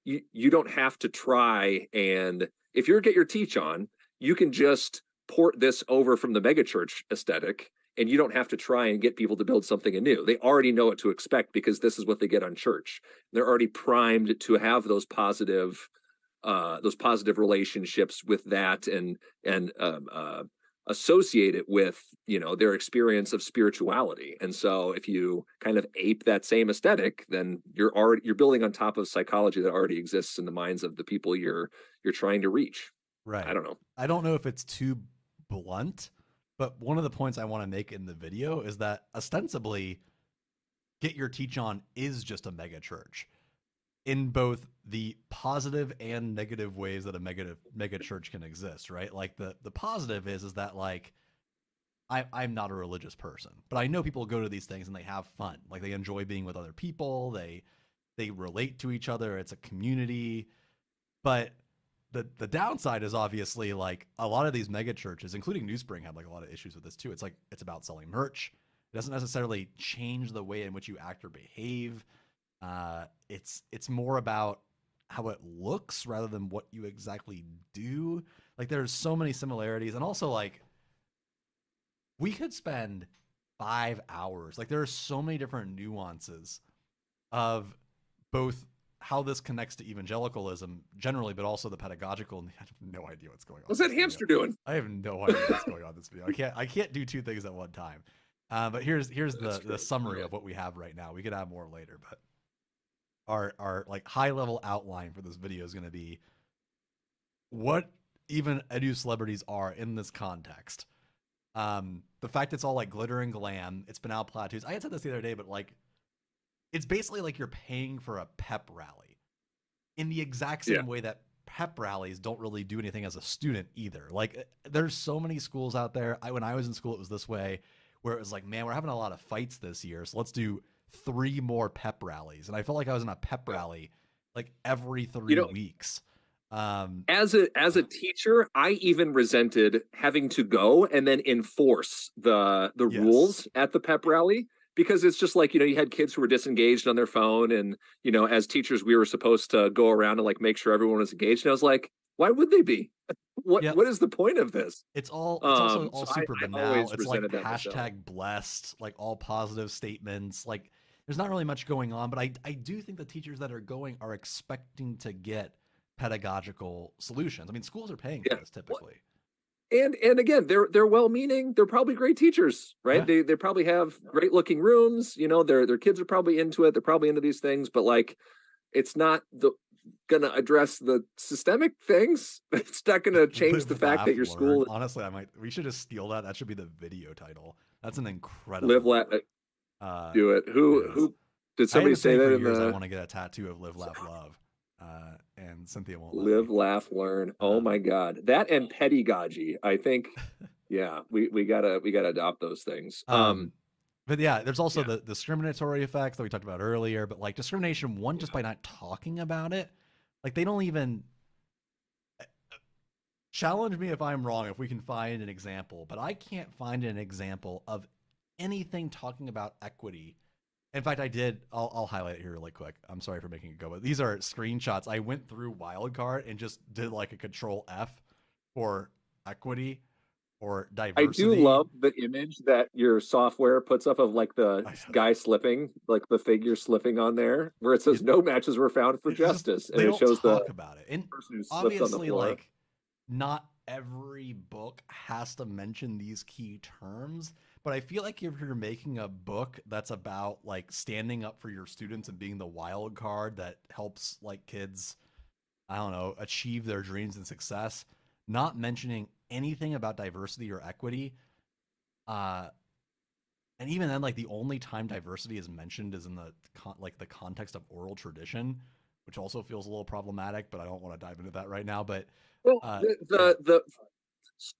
you don't have to try, and if you're Get Your Teach On, you can just port this over from the megachurch aesthetic, and you don't have to try and get people to build something anew. They already know what to expect because this is what they get on church. They're already primed to have those positive relationships with that, and associate it with, their experience of spirituality. And so if you kind of ape that same aesthetic, then you're building on top of psychology that already exists in the minds of the people you're trying to reach. Right. I don't know. I don't know if it's too blunt, but one of the points I want to make in the video is that ostensibly Get Your Teach On is just a mega church. in both the positive and negative ways that a mega church can exist, right? Like the positive is that like I'm not a religious person, but I know people go to these things and they have fun. Like they enjoy being with other people. They relate to each other. It's a community. But the downside is obviously like a lot of these mega churches, including New Spring, have like a lot of issues with this too. It's like it's about selling merch. It doesn't necessarily change the way in which you act or behave. It's more about how it looks rather than what you exactly do. Like there's so many similarities, and also like we could spend 5 hours. Like there are so many different nuances of both how this connects to evangelicalism generally, but also the pedagogical. I have no idea what's going on. What's that hamster doing? I have no idea what's going on in this video. I can't do two things at one time. But here's the summary of what we have right now. We could have more later, but our like high level outline for this video is going to be what even Educelebrities are in this context. The fact it's all like glitter and glam, it's banal platitudes. I had said this the other day, but like it's basically like you're paying for a pep rally in the exact same way that pep rallies don't really do anything as a student either. Like there's so many schools out there. When I was in school, it was this way, where it was like, man, we're having a lot of fights this year, so let's do 3 more pep rallies. And I felt like I was in a pep rally like every 3 weeks. As a teacher, I even resented having to go and then enforce the rules at the pep rally, because it's just like, you had kids who were disengaged on their phone, and as teachers we were supposed to go around and like make sure everyone was engaged, and I was like, why would they be? What is the point of this? It's also all super banal. It's like hashtag blessed, like all positive statements. Like there's not really much going on, but I do think the teachers that are going are expecting to get pedagogical solutions. I mean, schools are paying for this typically. And again, they're well-meaning. They're probably great teachers, right? Yeah. They probably have great-looking rooms. Their kids are probably into it. They're probably into these things, but like, it's not gonna address the systemic things. It's not gonna change the fact that your school. Honestly, we should just steal that. That should be the video title. That's an incredible. Live, laugh, do it. Who did somebody say that? I want to get a tattoo of live, laugh, love. And Cynthia won't live, laugh, learn. Oh my God, that and pedagogy. I think, we gotta adopt those things. But yeah, there's also the discriminatory effects that we talked about earlier. But like discrimination, just by not talking about it, like they don't even challenge me if I'm wrong. If we can find an example, but I can't find an example of anything talking about equity. In fact, I did. I'll highlight it here really quick. I'm sorry for making it go, but these are screenshots. I went through Wildcard and just did like a Control F for equity or diversity. I do love the image that your software puts up of like the guy slipping, like the figure slipping on there, where it says no matches were found for justice, and it shows the about it. And obviously, like not every book has to mention these key terms. But I feel like if you're making a book that's about like standing up for your students and being the wild card that helps like kids, I don't know, achieve their dreams and success, not mentioning anything about diversity or equity, and even then, like the only time diversity is mentioned is in the context of oral tradition, which also feels a little problematic. But I don't want to dive into that right now. But the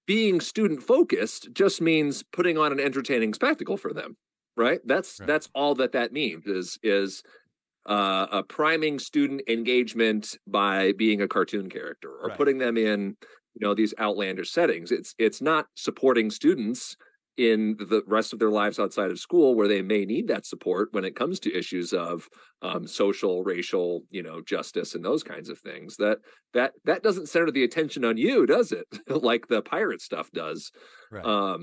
being student focused just means putting on an entertaining spectacle for them, right? That's all that means is a priming student engagement by being a cartoon character or putting them in these outlandish settings. It's not supporting students in the rest of their lives outside of school, where they may need that support when it comes to issues of social, racial, justice and those kinds of things. That doesn't center the attention on you, does it? Like the pirate stuff does. Right.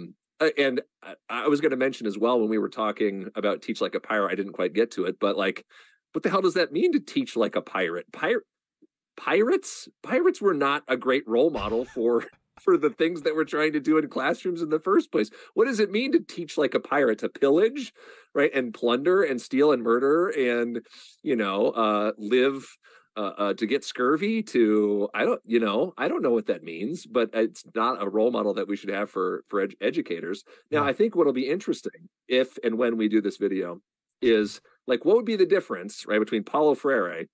And I was going to mention as well, when we were talking about teach like a pirate, I didn't quite get to it, but like, what the hell does that mean to teach like a pirate? Pirates were not a great role model for the things that we're trying to do in classrooms in the first place. What does it mean to teach like a pirate? To pillage, right? And plunder and steal and murder and, live, to get scurvy, to, I don't know what that means, but it's not a role model that we should have for educators. Now, I think what'll be interesting if and when we do this video is like, what would be the difference, right, between Paulo Freire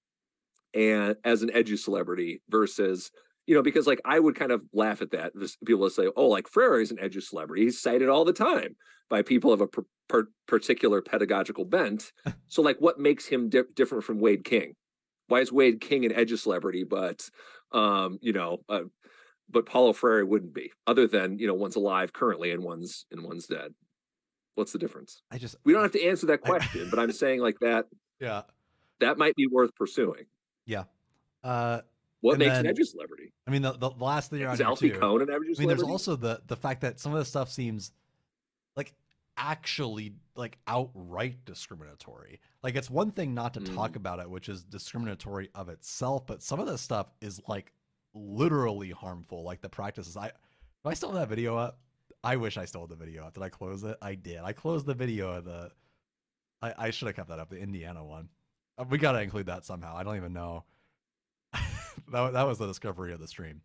and as an Educelebrity versus, because like I would kind of laugh at that. People will say, oh, like Freire is an Educelebrity. He's cited all the time by people of a particular pedagogical bent. So like what makes him different from Wade King? Why is Wade King an Educelebrity, but Paulo Freire wouldn't be, other than, one's alive currently and one's dead. What's the difference? We don't have to answer that question, but I'm saying like that. Yeah. That might be worth pursuing. Yeah. What makes an Educelebrity? I mean, the last thing you're on is here Alfie too. Kohn an Educelebrity? I mean, there's also the fact that some of the stuff seems like actually like outright discriminatory. Like it's one thing not to talk about it, which is discriminatory of itself, but some of this stuff is like literally harmful. Like the practices. Do I still have that video up? I wish I still had the video up. Did I close it? I did. I closed the video of the. I should have kept that up. The Indiana one. We got to include that somehow. I don't even know. that was the discovery of the stream.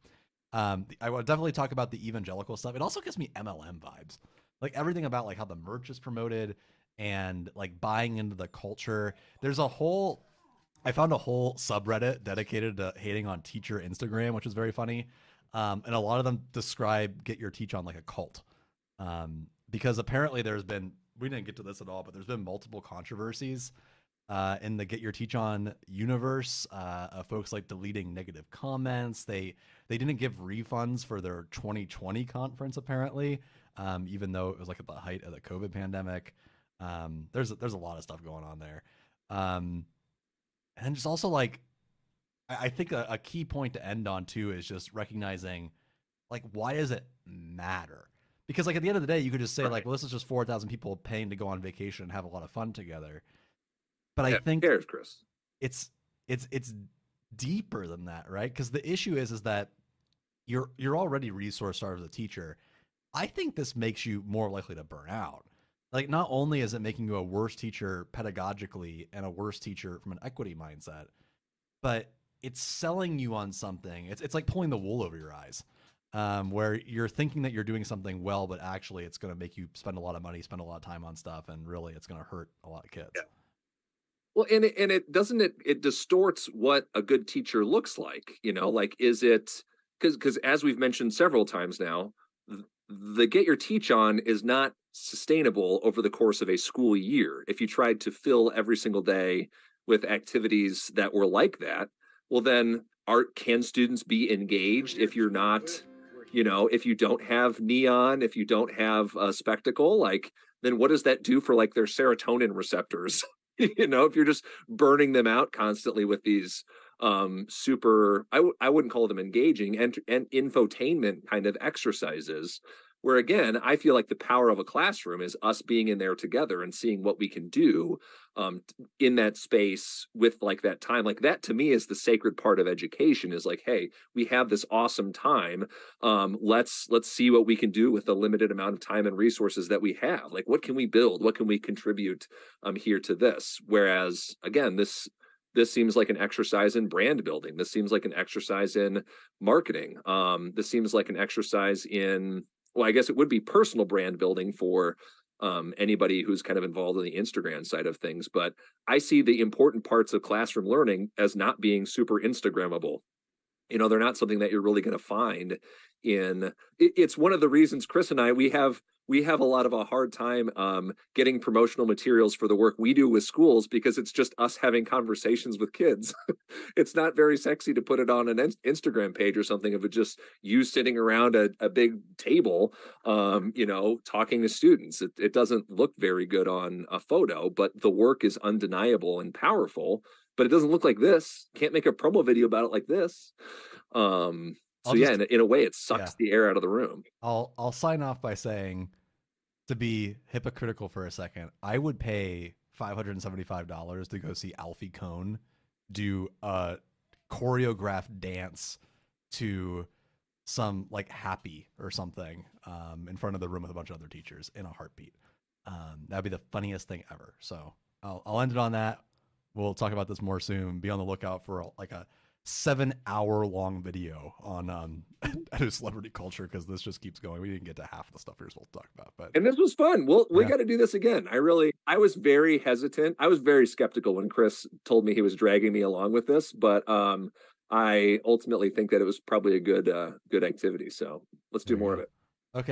I would definitely talk about the evangelical stuff. It also gives me MLM vibes. Like everything about like how the merch is promoted and like buying into the culture. I found a whole subreddit dedicated to hating on teacher Instagram, which is very funny. And a lot of them describe Get Your Teach On like a cult. Because apparently we didn't get to this at all, but there's been multiple controversies in the Get Your Teach On universe, of folks like deleting negative comments. They didn't give refunds for their 2020 conference, apparently, even though it was like at the height of the COVID pandemic. There's a lot of stuff going on there. And just also like, I think a key point to end on too is just recognizing like, why does it matter? Because like at the end of the day, you could just say like, well, this is just 4,000 people paying to go on vacation and have a lot of fun together. But I think Chris, it's deeper than that, right? Because the issue is that you're already resource starved as a teacher. I think this makes you more likely to burn out. Like not only is it making you a worse teacher pedagogically and a worse teacher from an equity mindset, but it's selling you on something. It's like pulling the wool over your eyes, where you're thinking that you're doing something well, but actually it's going to make you spend a lot of money, spend a lot of time on stuff, and really it's going to hurt a lot of kids. Yeah. Well, and it distorts what a good teacher looks like, like, is it, because as we've mentioned several times now, the Get Your Teach On is not sustainable over the course of a school year. If you tried to fill every single day with activities that were like that, well, then can students be engaged if you're not, if you don't have neon, if you don't have a spectacle, like, then what does that do for like their serotonin receptors? If you're just burning them out constantly with these super, I wouldn't call them engaging and infotainment kind of exercises, where again, I feel like the power of a classroom is us being in there together and seeing what we can do in that space with like that time. Like that to me is the sacred part of education, is like, hey, we have this awesome time. Let's see what we can do with the limited amount of time and resources that we have. Like, what can we build? What can we contribute here to this? Whereas again, this seems like an exercise in brand building. This seems like an exercise in marketing. This seems like an exercise in, well, I guess it would be personal brand building for anybody who's kind of involved in the Instagram side of things. But I see the important parts of classroom learning as not being super Instagrammable. They're not something that you're really going to find in. It's one of the reasons Chris and I, we have a lot of a hard time getting promotional materials for the work we do with schools, because it's just us having conversations with kids. It's not very sexy to put it on an Instagram page or something of it just you sitting around a big table, talking to students. It doesn't look very good on a photo, but the work is undeniable and powerful. But it doesn't look like this. Can't make a promo video about it like this. In a way, it sucks the air out of the room. I'll sign off by saying, to be hypocritical for a second, I would pay $575 to go see Alfie Kohn do a choreographed dance to some like Happy or something in front of the room with a bunch of other teachers in a heartbeat. That'd be the funniest thing ever. So I'll end it on that. We'll talk about this more soon. Be on the lookout for like a 7-hour-long video on celebrity culture, because this just keeps going. We didn't get to half the stuff we were supposed to talk about, but and this was fun. We got to do this again. I was very hesitant. I was very skeptical when Chris told me he was dragging me along with this, but I ultimately think that it was probably a good activity. So let's do more of it.